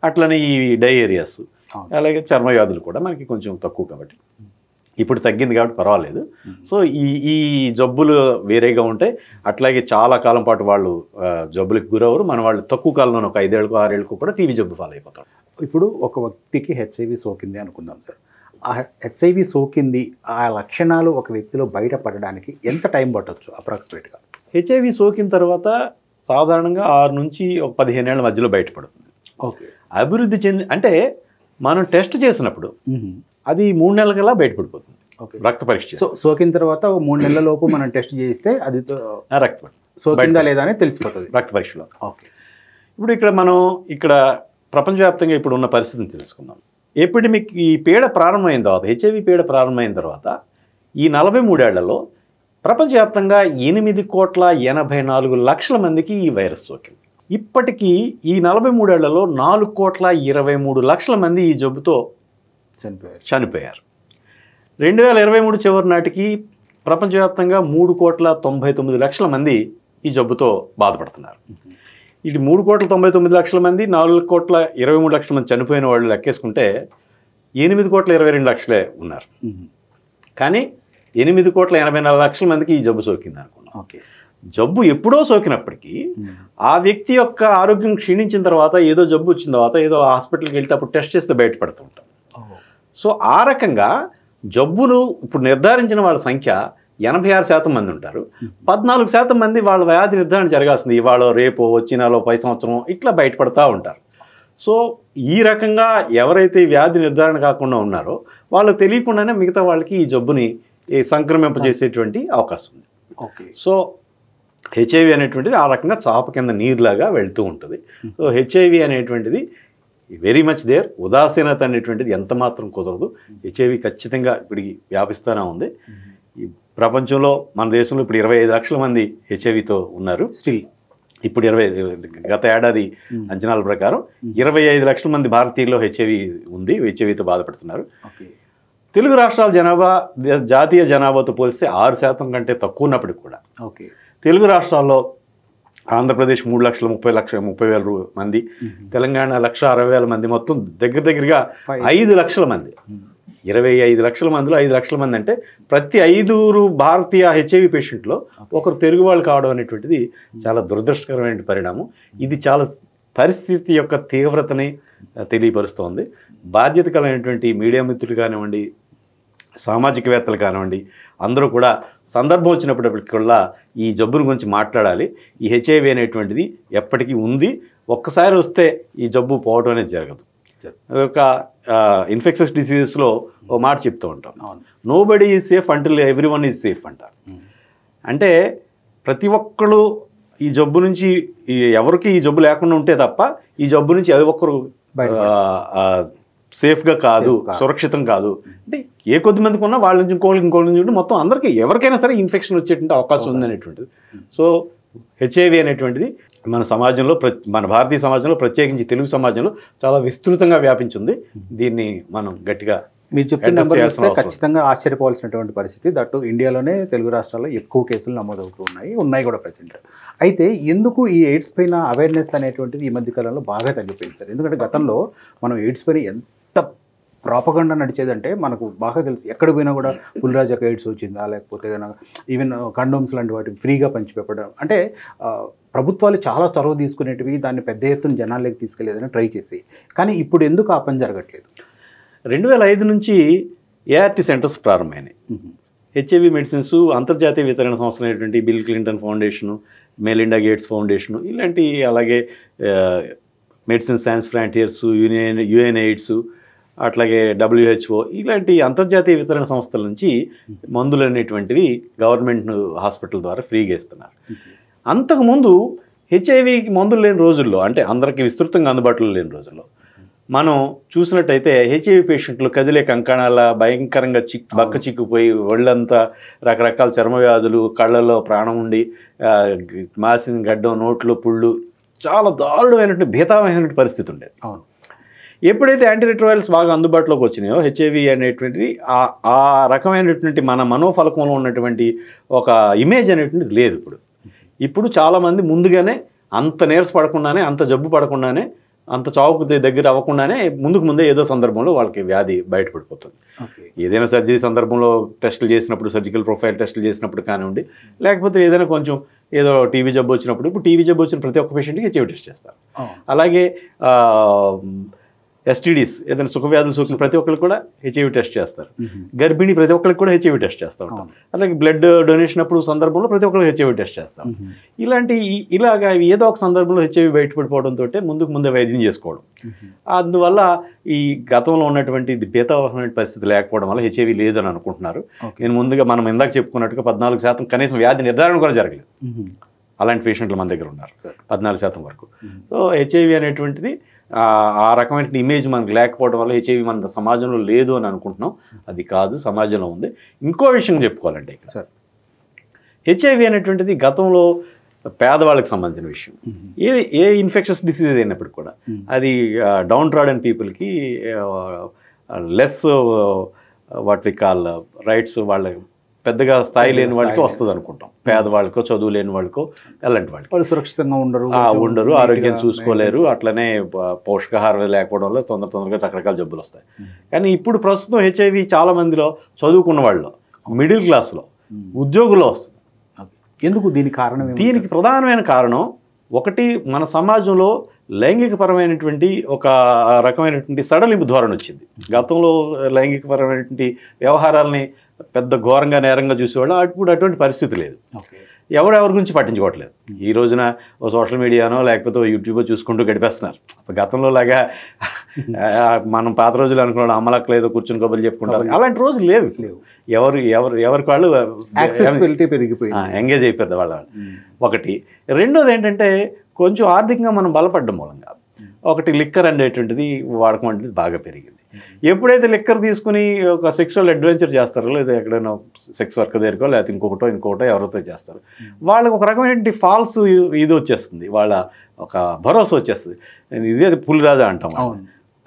అట్లనే ఈ డయేరియాస్, అలాగే చర్మ వ్యాధులు కూడా మనకి కొంచెం తక్కువ కాబట్టి, ఇప్పుడు తగ్గింది కాబట్టి పర్వాలేదు. సో ఈ జబ్బులు వేరేగా ఉంటాయి. అట్లాగే చాలా కాలం పాటు వాళ్ళు జబ్బులకు గురవరు. మన వాళ్ళు తక్కువ కాలంలో ఒక 5 ఏళ్ళకు 6 ఏళ్ళకు కూడా టీబీ జబ్బు ఫాలో అయిపోతారు. ఇప్పుడు ఒక వ్యక్తికి హెచ్ఐవి సోకింది అనుకుందాం సార్. ఆ హెచ్ఐవి సోకింది, ఆ లక్షణాలు ఒక వ్యక్తిలో బయటపడడానికి ఎంత టైం పట్టవచ్చు అప్రాక్సిమేట్గా? హెచ్ఐవి సోకిన తర్వాత సాధారణంగా 6 నుంచి 15 ఏళ్ల మధ్యలో బయటపడుతుంది. ఓకే. అభివృద్ధి చెంది అంటే మనం టెస్ట్ చేసినప్పుడు అది 3 నెలల కల్లా బయటపడిపోతుంది. రక్త పరీక్ష. సో సోకిన తర్వాత 3 నెలల లోపు మనం టెస్ట్ చేస్తే అది రక్త సోకిందా లేదా అని తెలిసిపోతుంది రక్త పరీక్షలో. ఓకే. ఇప్పుడు మనం ప్రపంచవ్యాప్తంగా ఇప్పుడు ఉన్న పరిస్థితిని తెలుసుకుందాం. ఎపిడమిక్, ఈ పీడ ప్రారంభమైన తర్వాత, హెచ్ఐవి పీడ ప్రారంభమైన తర్వాత ఈ 43 ఏళ్లలో ప్రపంచవ్యాప్తంగా 8,84,00,000 మందికి ఈ వైరస్ సోకింది. ఇప్పటికీ ఈ 43 ఏళ్లలో 4,23,00,000 మంది ఈ జబ్బుతో చనిపోయారు. 2023 చివరి నాటికి ప్రపంచవ్యాప్తంగా 3,99,00,000 మంది ఈ జబ్బుతో బాధపడుతున్నారు. ఇది 3,99,00,000 మంది, 4,23,00,000 మంది చనిపోయిన వాళ్ళు లెక్కేసుకుంటే 8,22,00,000 ఉన్నారు. కానీ 8,84,00,000 మందికి ఈ జబ్బు సోకింది అనుకున్నాం. ఓకే. జబ్బు ఎప్పుడో సోకినప్పటికీ ఆ వ్యక్తి యొక్క ఆరోగ్యం క్షీణించిన తర్వాత, ఏదో జబ్బు వచ్చిన తర్వాత ఏదో హాస్పిటల్కి వెళ్తే అప్పుడు టెస్ట్ చేస్తే బయటపడుతూ ఉంటాం. సో ఆ రకంగా జబ్బును ఇప్పుడు నిర్ధారించిన వాళ్ళ సంఖ్య 86% మంది ఉంటారు. 14% మంది వాళ్ళ వ్యాధి నిర్ధారణ జరగాల్సింది ఇవాళ రేపు వచ్చినాలో 10 సంవత్సరం ఇట్లా బయటపడతా ఉంటారు. సో ఈ రకంగా ఎవరైతే వ్యాధి నిర్ధారణ కాకుండా ఉన్నారో వాళ్ళకి తెలియకుండానే మిగతా వాళ్ళకి ఈ జబ్బుని సంక్రమింపజేసేటువంటి అవకాశం ఉంది. ఓకే. సో హెచ్ఐవి అనేటువంటిది ఆ రకంగా చాప కింద నీరులాగా వెళ్తూ ఉంటుంది. సో హెచ్ఐవి అనేటువంటిది వెరీ మచ్ దేర్. ఉదాసీనత అనేటువంటిది ఎంత మాత్రం కుదరదు. హెచ్ఐవి ఖచ్చితంగా ఇప్పటికి వ్యాపిస్తూనే ఉంది. ఈ ప్రపంచంలో మన దేశంలో ఇప్పుడు 25 లక్షల మంది హెచ్ఐవితో ఉన్నారు. స్టిల్ ఇప్పుడు గత ఏడాది అంచనాల ప్రకారం 25 లక్షల మంది భారతీయుల్లో హెచ్ఐవి ఉంది, హెచ్ఐవితో బాధపడుతున్నారు. తెలుగు రాష్ట్రాల జనాభా జాతీయ జనాభాతో పోలిస్తే 6% కంటే తక్కువ ఉన్నప్పటికి కూడా ఓకే తెలుగు రాష్ట్రాల్లో ఆంధ్రప్రదేశ్ 3,30,000 మంది, తెలంగాణ 1,60,000 మంది, మొత్తం దగ్గరగా 5 లక్షల మంది. 25 లక్షల మందిలో 5 లక్షల మంది అంటే ప్రతి 5 భారతీయ హెచ్ఐవి పేషెంట్లో ఒకరు తెలుగు వాళ్ళు కావడం అనేటువంటిది చాలా దురదృష్టకరమైన పరిణామం. ఇది చాలా పరిస్థితి యొక్క తీవ్రతని తెలియపరుస్తోంది. బాధ్యత కలిగినటువంటి మీడియా మిత్రులు కానివ్వండి, సామాజికవేత్తలు కానివ్వండి, అందరూ కూడా సందర్భం వచ్చినప్పటికల్లా ఈ జబ్బుల గురించి మాట్లాడాలి. ఈ హెచ్ఐవి అనేటువంటిది ఎప్పటికీ ఉంది. ఒక్కసారి వస్తే ఈ జబ్బు పోవడం అనేది జరగదు. ఒక ఇన్ఫెక్షస్ డిసీజెస్లో ఓ మాట చెప్తూ ఉంటాం, nobody is safe until everyone is safe అంటారు. అంటే ప్రతి ఒక్కళ్ళు ఈ జబ్బు నుంచి, ఎవరికి ఈ జబ్బు లేకుండా ఉంటే తప్ప ఈ జబ్బు నుంచి ఏ ఒక్కరు సేఫ్గా కాదు, సురక్షితం కాదు. అంటే ఏ కొద్ది మందికి ఉన్నా వాళ్ళ నుంచి ఇంకోళ్ళ నుంచి మొత్తం అందరికీ ఎవరికైనా సరే ఇన్ఫెక్షన్ వచ్చేటువంటి అవకాశం ఉంది అనేటువంటిది. సో హెచ్ఐవి అనేటువంటిది మన సమాజంలో, మన భారతీయ సమాజంలో, ప్రత్యేకించి తెలుగు సమాజంలో చాలా విస్తృతంగా వ్యాపించింది. దీన్ని మనం గట్టిగా మీరు చెప్పిన నెంబర్ చూస్తే ఖచ్చితంగా ఆశ్చర్యపోవాల్సినటువంటి పరిస్థితి. దట్టు ఇండియాలోనే తెలుగు రాష్ట్రాల్లో ఎక్కువ కేసులు నమోదవుతూ ఉన్నాయి కూడా ప్రజెంట్. అయితే ఎందుకు ఈ ఎయిడ్స్ పైన అవేర్నెస్ అనేటువంటిది ఈ మధ్యకాలంలో బాగా తగ్గిపోయింది సార్? ఎందుకంటే గతంలో మనం ఎయిడ్స్ పైన ఎంత ప్రాపగండా నడిచేదంటే మనకు బాగా తెలుసు. ఎక్కడ పోయినా కూడా పుల్రాజాకి ఎయిడ్స్ వచ్చిందా, లేకపోతే కనుక ఈవెన్ కండోమ్స్ లాంటి వాటికి ఫ్రీగా పంచిపెట్టడం, అంటే ప్రభుత్వాలు చాలా చొరవ తీసుకునేటివి, దాన్ని పెద్ద ఎత్తున జనాల్లోకి తీసుకెళ్లేదని ట్రై చేసి. కానీ ఇప్పుడు ఎందుకు ఆ పని జరగట్లేదు? 2005 నుంచి ఏఆర్టీ సెంటర్స్ ప్రారంభమైనాయి. హెచ్ఐవి మెడిసిన్స్ అంతర్జాతీయ వితరణ సంస్థ అయినటువంటి bill Clinton foundation, Melinda gates foundation, ఇలాంటి అలాగే medicine science frontiers, UN AIDS, అట్లాగే WHO, ఇలాంటి అంతర్జాతీయ వితరణ సంస్థల నుంచి మందులు అనేటువంటివి గవర్నమెంట్ హాస్పిటల్ ద్వారా ఫ్రీగా ఇస్తున్నారు. అంతకుముందు హెచ్ఐవికి మందులు లేని రోజుల్లో, అంటే అందరికీ విస్తృతంగా అందుబాటులో లేని రోజుల్లో మనం చూసినట్టయితే హెచ్ఐవి పేషెంట్లు కదిలే కంకణాల భయంకరంగా బక్క చిక్కుపోయి ఒళ్ళంతా రకరకాల చర్మ వ్యాధులు, కళ్ళల్లో ప్రాణం ఉండి, మాసిన గడ్డం, నోట్లో పుళ్ళు, చాలా దారుణమైనటువంటి భీతావహమైనటువంటి పరిస్థితి ఉండేది. అవును. ఎప్పుడైతే యాంటీరిట్రోవైరల్స్ బాగా అందుబాటులోకి వచ్చినాయో హెచ్ఐవి అనేటువంటిది ఆ రకమైనటువంటి మన మనోఫలకంలో ఉన్నటువంటి ఒక ఇమేజ్ అనేటువంటిది లేదు. ఇప్పుడు చాలామంది ముందుగానే అంత నీరస పడకుండానే, అంత జబ్బు పడకుండానే, అంత చావుకు దగ్గర అవ్వకుండానే ముందే ఏదో సందర్భంలో వాళ్ళకి వ్యాధి బయటపడిపోతుంది. ఏదైనా సర్జరీ సందర్భంలో టెస్టులు చేసినప్పుడు, సర్జికల్ ప్రొఫైల్ టెస్టులు చేసినప్పుడు కానివ్వండి, లేకపోతే ఏదైనా కొంచెం ఏదో టీబీ జబ్బు వచ్చినప్పుడు, ఇప్పుడు టీబీ జబ్బు వచ్చిన ప్రతి ఒక్క పేషెంట్కి హెచ్ఐవి టెస్ట్ చేస్తారు. అలాగే ఎస్టీడీస్, ఏదైనా సుఖవ్యాధులు సోకిన ప్రతి ఒక్కరికి కూడా హెచ్ఐవి టెస్ట్ చేస్తారు. గర్భిణి ప్రతి ఒక్కరికి కూడా హెచ్ఐవి టెస్ట్ చేస్తూ ఉంటాం. అలాగే బ్లడ్ డొనేషన్ అప్పుడు సందర్భంలో ప్రతి ఒక్కరికి హెచ్ఐవి టెస్ట్ చేస్తాం. ఇలాగా ఏదో ఒక సందర్భంలో హెచ్ఐవి బయటపడిపోవడంతో ముందే వైద్యం చేసుకోవడం, అందువల్ల ఈ గతంలో ఉన్నటువంటి భీతావహమైన పరిస్థితి లేకపోవడం వల్ల హెచ్ఐవి లేదని అనుకుంటున్నారు. నేను ముందుగా మనం ఇందాక చెప్పుకున్నట్టుగా 14% కనీసం వ్యాధి నిర్ధారణ కూడా జరగలేదు. అలాంటి పేషెంట్లు మన దగ్గర ఉన్నారు 14% వరకు. సో హెచ్ఐవి అనేటువంటిది ఆ రకమైన ఇమేజ్ మనకు లేకపోవడం వల్ల హెచ్ఐవి మన సమాజంలో లేదు అని అనుకుంటున్నాం. అది కాదు, సమాజంలో ఉంది. ఇంకో విషయం చెప్పుకోవాలంటే సార్, హెచ్ఐవి అనేటువంటిది గతంలో పేదవాళ్ళకి సంబంధించిన విషయం. ఏ ఇన్ఫెక్షస్ డిసీజ్ అయినప్పుడు కూడా అది డౌన్ ట్రాడన్ పీపుల్కి, less what we call rights వాళ్ళ పెద్దగా స్థాయి లేని వాళ్ళకి వస్తుంది అనుకుంటాం. పేదవాళ్ళకో చదువు లేని వాళ్ళకో అలాంటి వాళ్ళకి వాళ్ళు సురక్షితంగా ఉండరు, ఆరోగ్యం చూసుకోలేరు, అట్లనే పోషకాహారం లేకపోవడంలో తొందరగా రకరకాల జబ్బులు వస్తాయి. కానీ ఇప్పుడు ప్రస్తుతం హెచ్ఐవి చాలా మందిలో చదువుకున్న వాళ్ళలో, మిడిల్ క్లాస్లో, ఉద్యోగుల్లో వస్తుంది. ఎందుకు దీనికి కారణం? దీనికి ప్రధానమైన కారణం ఒకటి, మన సమాజంలో లైంగికపరమైనటువంటి ఒక రకమైనటువంటి సడలింపు ధోరణి వచ్చింది. గతంలో లైంగికపరమైనటువంటి వ్యవహారాలని పెద్ద ఘోరంగా నేరంగా చూసేవాళ్ళు. ఇప్పుడు అటువంటి పరిస్థితి లేదు. ఎవరెవరి గురించి పట్టించుకోవట్లేదు. ఈ రోజున ఓ సోషల్ మీడియానో లేకపోతే యూట్యూబ్ చూసుకుంటూ గడిపేస్తున్నారు. గతంలో లాగా మనం పాత రోజులు అనుకున్నాడు అమ్మలక్కలేదో కూర్చుని కబుర్లు చెప్పుకుంటారు, అలాంటి రోజులు లేవు. ఎవరికి వాళ్ళు ఎంగేజ్ అయిపోద్ది వాళ్ళ. ఒకటి. రెండోది ఏంటంటే కొంచెం ఆర్థికంగా మనం బలపడ్డం మూలంగా ఒకటి లిక్కర్ అనేటువంటిది వాడకం అనేది బాగా పెరిగింది. ఎప్పుడైతే లిక్కర్ తీసుకుని ఒక సెక్సువల్ అడ్వెంచర్ చేస్తారో, లేదా ఎక్కడైనా సెక్స్ వర్క్ దగ్గరకో లేకపోతే ఇంకోటో ఎవరితో చేస్తారు, వాళ్ళకి ఒక రకమైన ఫాల్స్ ఇది వచ్చేస్తుంది, వాళ్ళ ఒక భరోసా వచ్చేస్తుంది. ఇదే పులిరాజా అంటాం.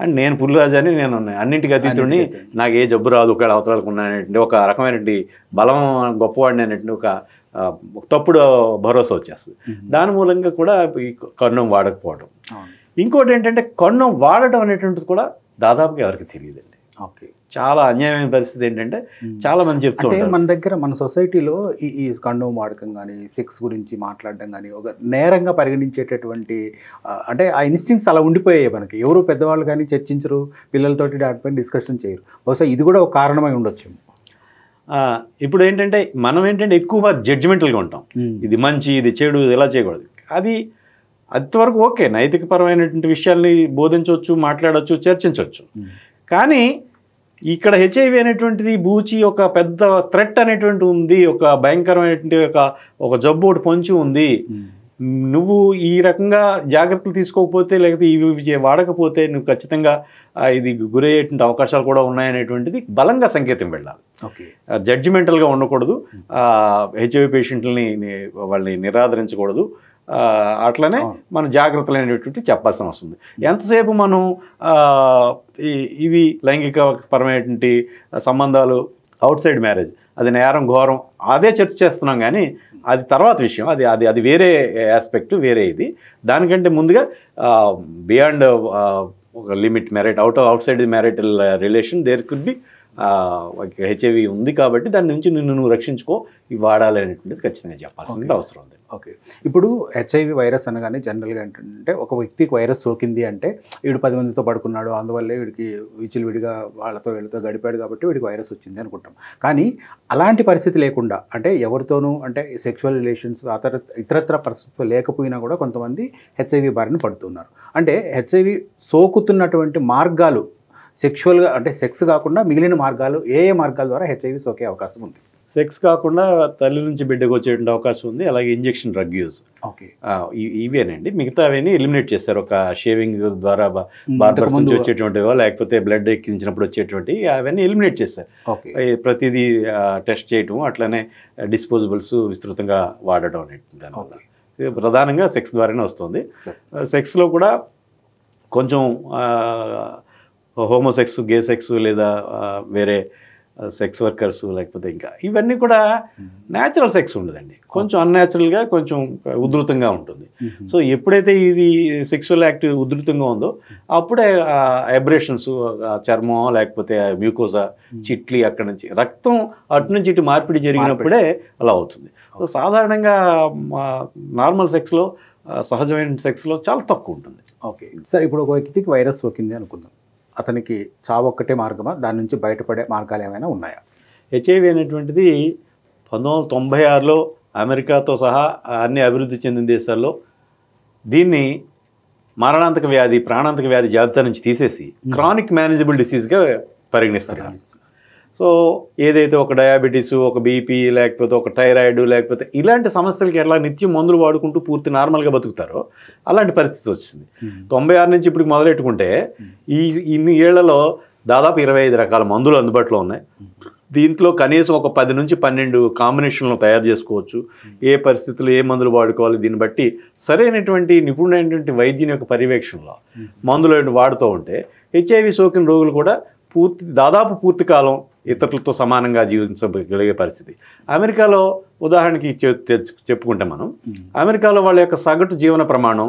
అండ్ నేను పులిరాజాని, నేను అన్నింటికి అతీతుడిని, నాకు ఏ జబ్బు రాదు, ఒకవేళ అవతరాలకు ఉన్నాయనేటువంటి ఒక రకమైనటువంటి బలం, గొప్పవాడిని అనేటువంటి ఒక తప్పుడు భరోసా వచ్చేస్తుంది. దాని మూలంగా కూడా ఈ కన్నం వాడకపోవడం. ఇంకోటి ఏంటంటే కన్నం వాడటం అనేటువంటిది కూడా దాదాపుగా ఎవరికి తెలియదండి. చాలా అన్యాయమైన పరిస్థితి ఏంటంటే చాలా మంది చెప్తూ ఉంటారు. మన దగ్గర మన సొసైటీలో ఈ కండోమ్ వాడకం కానీ, సెక్స్ గురించి మాట్లాడడం కానీ ఒక నేరంగా పరిగణించేటటువంటి, అంటే ఆ ఇన్స్టింక్ట్స్ అలా ఉండిపోయాయి మనకి. ఎవరు పెద్దవాళ్ళు కానీ చర్చించరు, పిల్లలతోటి దాటిపైన డిస్కషన్ చేయరు. బహుశా ఇది కూడా ఒక కారణమై ఉండొచ్చు. ఇప్పుడు ఏంటంటే మనం ఏంటంటే ఎక్కువ జడ్జిమెంటల్గా ఉంటాం. ఇది మంచి, ఇది చెడు, ఇలా చేయకూడదు. అది అంతవరకు ఓకే, నైతికపరమైనటువంటి విషయాల్ని బోధించవచ్చు, మాట్లాడవచ్చు, చర్చించవచ్చు. కానీ ఇక్కడ హెచ్ఐవి అనేటువంటిది బూచి ఒక పెద్ద థ్రెట్ అనేటువంటి ఉంది, ఒక భయంకరమైనటువంటి ఒక జబ్బు ఒకటి పొంచి ఉంది. నువ్వు ఈ రకంగా జాగ్రత్తలు తీసుకోకపోతే, లేకపోతే ఇవి వాడకపోతే నువ్వు ఖచ్చితంగా ఇది గురయ్యేటువంటి అవకాశాలు కూడా ఉన్నాయనేటువంటిది బలంగా సంకేతం వెళ్ళాలి. జడ్జిమెంటల్గా ఉండకూడదు, హెచ్ఐవి పేషెంట్లని వాళ్ళని నిరాదరించకూడదు. అట్లనే మన జాగ్రత్తలు అనేటువంటి చెప్పాల్సిన వస్తుంది. ఎంతసేపు మనం ఇవి లైంగికపరమైనటువంటి సంబంధాలు అవుట్ సైడ్ మ్యారేజ్, అది నేరం, ఘోరం, అదే చర్చ చేస్తున్నాం. కానీ అది తర్వాత విషయం, అది వేరే ఆస్పెక్ట్, వేరే ఇది. దానికంటే ముందుగా బియాండ్ ఒక limit married, outside the marital relation there could be HIV ఉంది కాబట్టి దాని నుంచి నువ్వు రక్షించుకో, ఇవి వాడాలి అనేటువంటిది ఖచ్చితంగా చెప్పాల్సిన అవసరం ఉంది. ఇప్పుడు హెచ్ఐవి వైరస్ అనగానే జనరల్గా ఏంటంటే ఒక వ్యక్తికి వైరస్ సోకింది అంటే వీడు 10 మందితో పడుకున్నాడు, అందువల్లే వీడికి విడిగా వీళ్ళతో గడిపాడు కాబట్టి వీడికి వైరస్ వచ్చింది అనుకుంటాం. కానీ అలాంటి పరిస్థితి లేకుండా, అంటే ఎవరితోనూ అంటే సెక్షువల్ రిలేషన్స్ ఇతరత్ర పరిస్థితులు లేకపోయినా కూడా కొంతమంది హెచ్ఐవి బారిన పడుతున్నారు. అంటే హెచ్ఐవి సోకుతున్నటువంటి మార్గాలు సెక్షువల్గా, అంటే సెక్స్ కాకుండా మిగిలిన మార్గాలు ఏ మార్గాల ద్వారా హెచ్ఐవి సోకే అవకాశం ఉంది? సెక్స్ కాకుండా తల్లి నుంచి బిడ్డకు వచ్చేటువంటి అవకాశం ఉంది. అలాగే ఇంజెక్షన్ డ్రగ్ యూజ్, ఇవేనండి. మిగతావన్నీ ఎలిమినేట్ చేస్తారు. ఒక షేవింగ్ ద్వారా బార్బర్స్ నుంచి వచ్చేటువంటివో, లేకపోతే బ్లడ్ ఎక్కించినప్పుడు వచ్చేటువంటి అవన్నీ ఎలిమినేట్ చేస్తారు. ప్రతిదీ టెస్ట్ చేయటం, అట్లనే డిస్పోజబుల్స్ విస్తృతంగా వాడటం అనేది దానివల్ల ప్రధానంగా సెక్స్ ద్వారానే వస్తుంది. సెక్స్లో కూడా కొంచెం హోమోసెక్స్, గే సెక్స్, లేదా వేరే సెక్స్ వర్కర్స్, లేకపోతే ఇంకా ఇవన్నీ కూడా న్యాచురల్ సెక్స్ ఉండదండి, కొంచెం అన్యాచురల్గా, కొంచెం ఉధృతంగా ఉంటుంది. సో ఎప్పుడైతే ఇది సెక్సువల్ యాక్ట్ ఉధృతంగా ఉందో అప్పుడే వైబ్రేషన్స్, చర్మం లేకపోతే మ్యూకోజా చిట్లి, అక్కడ నుంచి రక్తం అటు నుంచి ఇటు మార్పిడి జరిగినప్పుడే అలా అవుతుంది. సో సాధారణంగా నార్మల్ సెక్స్లో, సహజమైన సెక్స్లో చాలా తక్కువ ఉంటుంది. సార్, ఇప్పుడు ఒక వ్యక్తికి వైరస్ సోకింది అనుకుందాం, అతనికి చావు ఒక్కటే మార్గమా? దాని నుంచి బయటపడే మార్గాలు ఏమైనా ఉన్నాయా? హెచ్ఐవి అనేటువంటిది 1996లో అమెరికాతో సహా అన్ని అభివృద్ధి చెందిన దేశాల్లో దీన్ని మరణాంతక వ్యాధి, ప్రాణాంతక వ్యాధి జాబితా నుంచి తీసేసి క్రానిక్ మేనేజబుల్ డిసీజ్గా పరిగణిస్తున్నారు. సో ఏదైతే ఒక డయాబెటీసు, ఒక బీపీ, లేకపోతే ఒక థైరాయిడ్, లేకపోతే ఇలాంటి సమస్యలకి ఎలా నిత్యం మందులు వాడుకుంటూ పూర్తి నార్మల్గా బతుకుతారో అలాంటి పరిస్థితి వచ్చింది. 96 నుంచి ఇప్పుడు మొదలెట్టుకుంటే ఇన్ని ఏళ్లలో దాదాపు 25 రకాల మందులు అందుబాటులో ఉన్నాయి. దీంట్లో కనీసం ఒక 10 నుంచి 12 కాంబినేషన్లు తయారు చేసుకోవచ్చు. ఏ పరిస్థితుల్లో ఏ మందులు వాడుకోవాలి, దీన్ని బట్టి సరైనటువంటి నిపుణులైనటువంటి వైద్యుని యొక్క పర్యవేక్షణలో మందులు వాడుతూ ఉంటే హెచ్ఐవి సోకిన రోగులు కూడా దాదాపు పూర్తి కాలం ఇతరులతో సమానంగా జీవించగలిగే పరిస్థితి. అమెరికాలో ఉదాహరణకి చెప్పుకుంటే మనం అమెరికాలో వాళ్ళ యొక్క సగటు జీవన ప్రమాణం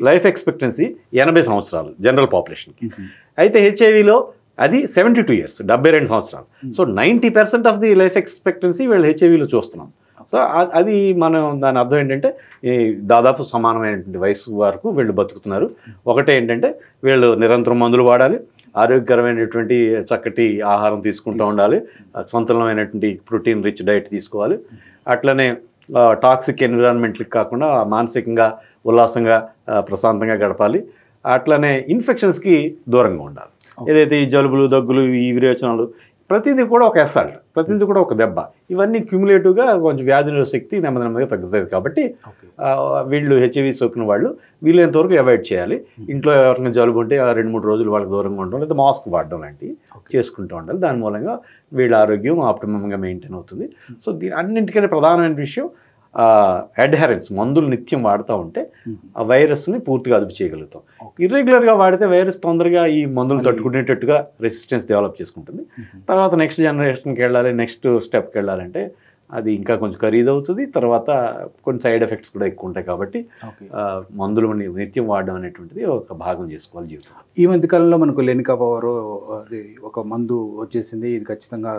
లైఫ్ ఎక్స్పెక్టెన్సీ 80 సంవత్సరాలు జనరల్ పాపులేషన్కి. అయితే హెచ్ఐవిలో అది 72 years, 72 సంవత్సరాలు. So 90% of the life expectancy వీళ్ళు హెచ్ఐవిలో చూస్తున్నాం. సో అది మనం దాని అర్థం ఏంటంటే దాదాపు సమానమైనటువంటి వయసు వరకు వీళ్ళు బతుకుతున్నారు. ఒకటే ఏంటంటే వీళ్ళు నిరంతరం మందులు వాడాలి, ఆరోగ్యకరమైనటువంటి చక్కటి ఆహారం తీసుకుంటూ ఉండాలి, సొంతమైనటువంటి ప్రోటీన్ రిచ్ డైట్ తీసుకోవాలి, అట్లనే టాక్సిక్ ఎన్విరాన్మెంట్కి కాకుండా మానసికంగా ఉల్లాసంగా ప్రశాంతంగా గడపాలి, అట్లనే ఇన్ఫెక్షన్స్కి దూరంగా ఉండాలి. ఏదైతే ఈ జలుబులు దగ్గులు ఈ విరేచనాలు ప్రతిదీ కూడా ఒక అసాల్ట్, ప్రతిదీ కూడా ఒక దెబ్బ, ఇవన్నీ క్యూములేటివ్గా కొంచెం వ్యాధి నిరోధక శక్తి నెమ్మదిగా తగ్గుతుంది. కాబట్టి వీళ్ళు హెచ్ఐవి సోకిన వాళ్ళు వీలైనంత వరకు అవాయిడ్ చేయాలి. ఇంట్లో ఎవరికైనా జలుబు ఉంటే 2-3 రోజులు వాళ్ళకి దూరంగా ఉండడం, లేదా మాస్క్ వాడడం లాంటివి చేసుకుంటూ ఉండాలి. దాని మూలంగా వీళ్ళ ఆరోగ్యం ఆప్టిమంగా మెయింటైన్ అవుతుంది. సో దీని అన్నింటికంటే ప్రధానమైన విషయం అడ్హరెన్స్. మందులు నిత్యం వాడుతూ ఉంటే ఆ వైరస్ని పూర్తిగా అదుపు చేయగలుగుతాం. ఇర్రెగ్యులర్గా వాడితే వైరస్ తొందరగా ఈ మందులు తట్టుకునేటట్టుగా రెసిస్టెన్స్ డెవలప్ చేసుకుంటుంది. తర్వాత నెక్స్ట్ జనరేషన్కి వెళ్ళాలి, నెక్స్ట్ స్టెప్కి వెళ్ళాలంటే అది ఇంకా కొంచెం ఖరీదు అవుతుంది. తర్వాత కొన్ని సైడ్ ఎఫెక్ట్స్ కూడా ఎక్కువ ఉంటాయి. కాబట్టి మందులు నిత్యం వాడడం అనేటువంటిది ఒక భాగం చేసుకోవాలి జీవితం. ఈ మధ్యకాలంలో మనకు లెనికాపవర్ ఒక మందు వచ్చేసింది, ఇది ఖచ్చితంగా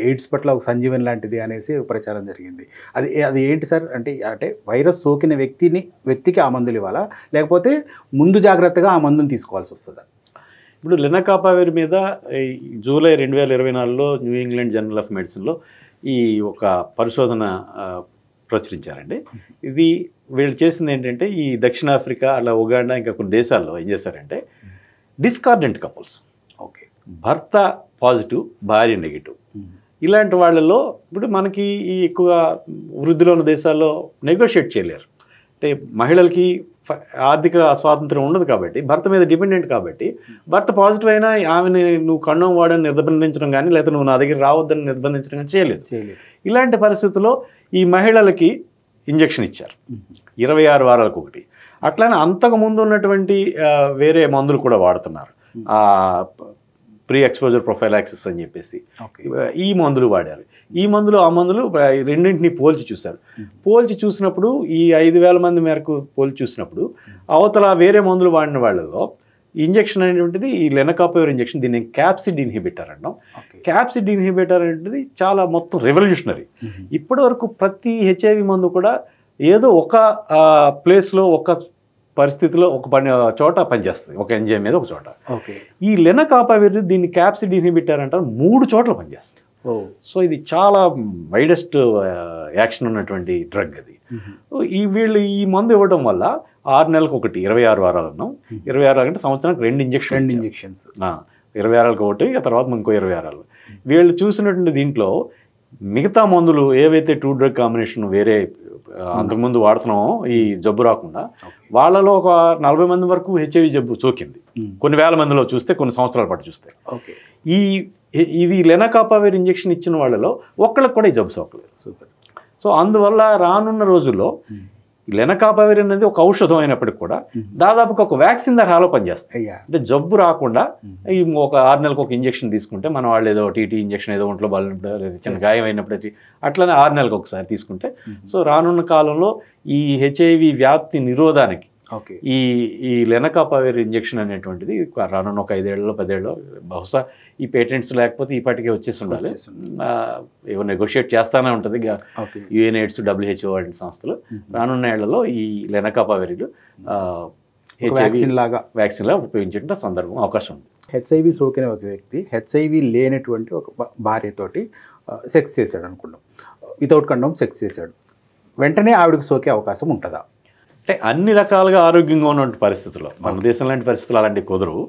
ఎయిడ్స్ పట్ల ఒక సంజీవన్ లాంటిది అనేసి ప్రచారం జరిగింది. అది ఏంటి సార్? అంటే వైరస్ సోకిన వ్యక్తికి ఆ మందులు ఇవ్వాలా, లేకపోతే ముందు జాగ్రత్తగా ఆ మందుని తీసుకోవాల్సి వస్తుందా? ఇప్పుడు లెనకాపావిర్ మీద జూలై 2024లో న్యూ ఇంగ్లాండ్ జర్నల్ ఆఫ్ మెడిసిన్లో ఈ ఒక పరిశోధన ప్రచురించారండి. ఇది వీళ్ళు చేసింది ఏంటంటే ఈ దక్షిణాఫ్రికా అలా ఉగాండా ఇంకా కొన్ని దేశాల్లో ఏం చేశారంటే డిస్కార్డెంట్ కపుల్స్, ఓకే, భర్త పాజిటివ్ భార్య నెగిటివ్, ఇలాంటి వాళ్ళలో ఇప్పుడు మనకి ఈ ఎక్కువగా వృద్ధిలో ఉన్న దేశాల్లో నెగోషియేట్ చేయలేరు. అంటే మహిళలకి ఆర్థిక స్వాతంత్రం ఉండదు కాబట్టి, భర్త మీద డిపెండెంట్ కాబట్టి, భర్త పాజిటివ్ అయినా ఆమెని నువ్వు కండం వాడని నిర్బంధించడం కానీ, లేదా నువ్వు నా దగ్గర రావద్దని నిర్బంధించడం కానీ చేయలేదు. ఇలాంటి పరిస్థితుల్లో ఈ మహిళలకి ఇంజెక్షన్ ఇచ్చారు 26 వారాలకు ఒకటి. అట్లానే అంతకు ముందు ఉన్నటువంటి వేరే మందులు కూడా వాడుతున్నారు, ప్రీ ఎక్స్పోజర్ ప్రొఫైలాక్సిస్ అని చెప్పేసి ఈ మందులు వాడారు. ఈ మందులు ఆ మందులు రెండింటిని పోల్చి చూశారు. పోల్చి చూసినప్పుడు ఈ 5,000 మంది మేరకు పోల్చి చూసినప్పుడు అవతల వేరే మందులు వాడిన వాళ్ళలో ఇంజెక్షన్ అనేటువంటిది ఈ లెనకాపవర్ ఇంజెక్షన్, దీన్ని క్యాప్సిడ్ ఇన్హిబిటర్ అంటాం. క్యాప్సిడ్ ఇన్హిబిటర్ అనేటువంటిది చాలా మొత్తం రెవల్యూషనరీ. ఇప్పటి వరకు ప్రతి హెచ్ఐవి మందు కూడా ఏదో ఒక ప్లేస్లో ఒక పరిస్థితిలో ఒక చోట పనిచేస్తుంది, ఒక ఎంజైమ్ మీద ఒక చోట. ఈ లెనకాపావిర్ దీన్ని క్యాప్సిడ్ ఇన్హిబిటర్ అంటారు, 3 చోట్ల పనిచేస్తుంది. సో ఇది చాలా వైడెస్ట్ యాక్షన్ ఉన్నటువంటి డ్రగ్ అది. వీళ్ళు ఈ మందు ఇవ్వడం వల్ల 6 నెలలకు ఒకటి, 26 వారాలు ఉన్నాం, 26 అంటే సంవత్సరానికి 2 ఇంజెక్షన్స్, 26 ఒకటి, ఆ తర్వాత ఇంకో 26. వీళ్ళు చూసినటువంటి దీంట్లో మిగతా మందులు ఏవైతే 2 డ్రగ్ కాంబినేషన్ వేరే అంతకుముందు వాడుతున్నామో ఈ జబ్బు రాకుండా, వాళ్ళలో ఒక 40 మంది వరకు హెచ్ఐవి జబ్బు సోకింది. కొన్ని వేల మందిలో చూస్తే, కొన్ని సంవత్సరాల పాటు చూస్తే. ఇది లెనకాపావిర్ ఇంజెక్షన్ ఇచ్చిన వాళ్ళలో ఒక్కళ్ళకి కూడా ఈ జబ్బు సోకలేదు. సో అందువల్ల రానున్న రోజుల్లో లెనకాపావిర్ అనేది ఒక ఔషధం అయినప్పటికి కూడా దాదాపుగా ఒక వ్యాక్సిన్ తరహాలో పనిచేస్తాయి. అంటే జబ్బు రాకుండా ఈ ఒక 6 నెలలకు ఒక ఇంజెక్షన్ తీసుకుంటే, మన వాళ్ళు ఏదో టీటీ ఇంజెక్షన్ ఏదో ఒంట్లో బలినప్పుడు లేదా చిన్న గాయం అయినప్పుడు అట్లనే 6 నెలలకు ఒకసారి తీసుకుంటే, సో రానున్న కాలంలో ఈ హెచ్ఐవి వ్యాప్తి నిరోధానికి ఈ లెనకాపావిర్ ఇంజెక్షన్ అనేటువంటిది రానున్న ఒక 5 ఏళ్లలో 10 ఏళ్ళలో బహుశా ఈ పేటెంట్స్ లేకపోతే ఈపాటికే వచ్చేసి ఉండాలి. ఏవో నెగోషియేట్ చేస్తానే ఉంటుంది యుఎన్ఎయిడ్స్, WHO వంటి సంస్థలు. రానున్న ఏళ్లలో ఈ లెనకాపావిర్ వ్యాక్సిన్ లాగా ఉపయోగించే సందర్భం అవకాశం ఉంది. హెచ్ఐవి సోకిన ఒక వ్యక్తి హెచ్ఐవి లేనటువంటి ఒక భార్యతోటి సెక్స్ చేశాడు అనుకుందాం, వితౌట్ కండోమ్ సెక్స్ చేశాడు, వెంటనే ఆవిడకి సోకే అవకాశం ఉంటుందా? అంటే అన్ని రకాలుగా ఆరోగ్యంగా ఉన్నటువంటి పరిస్థితుల్లో, మన దేశం లాంటి పరిస్థితులు అలాంటివి కుదరవు.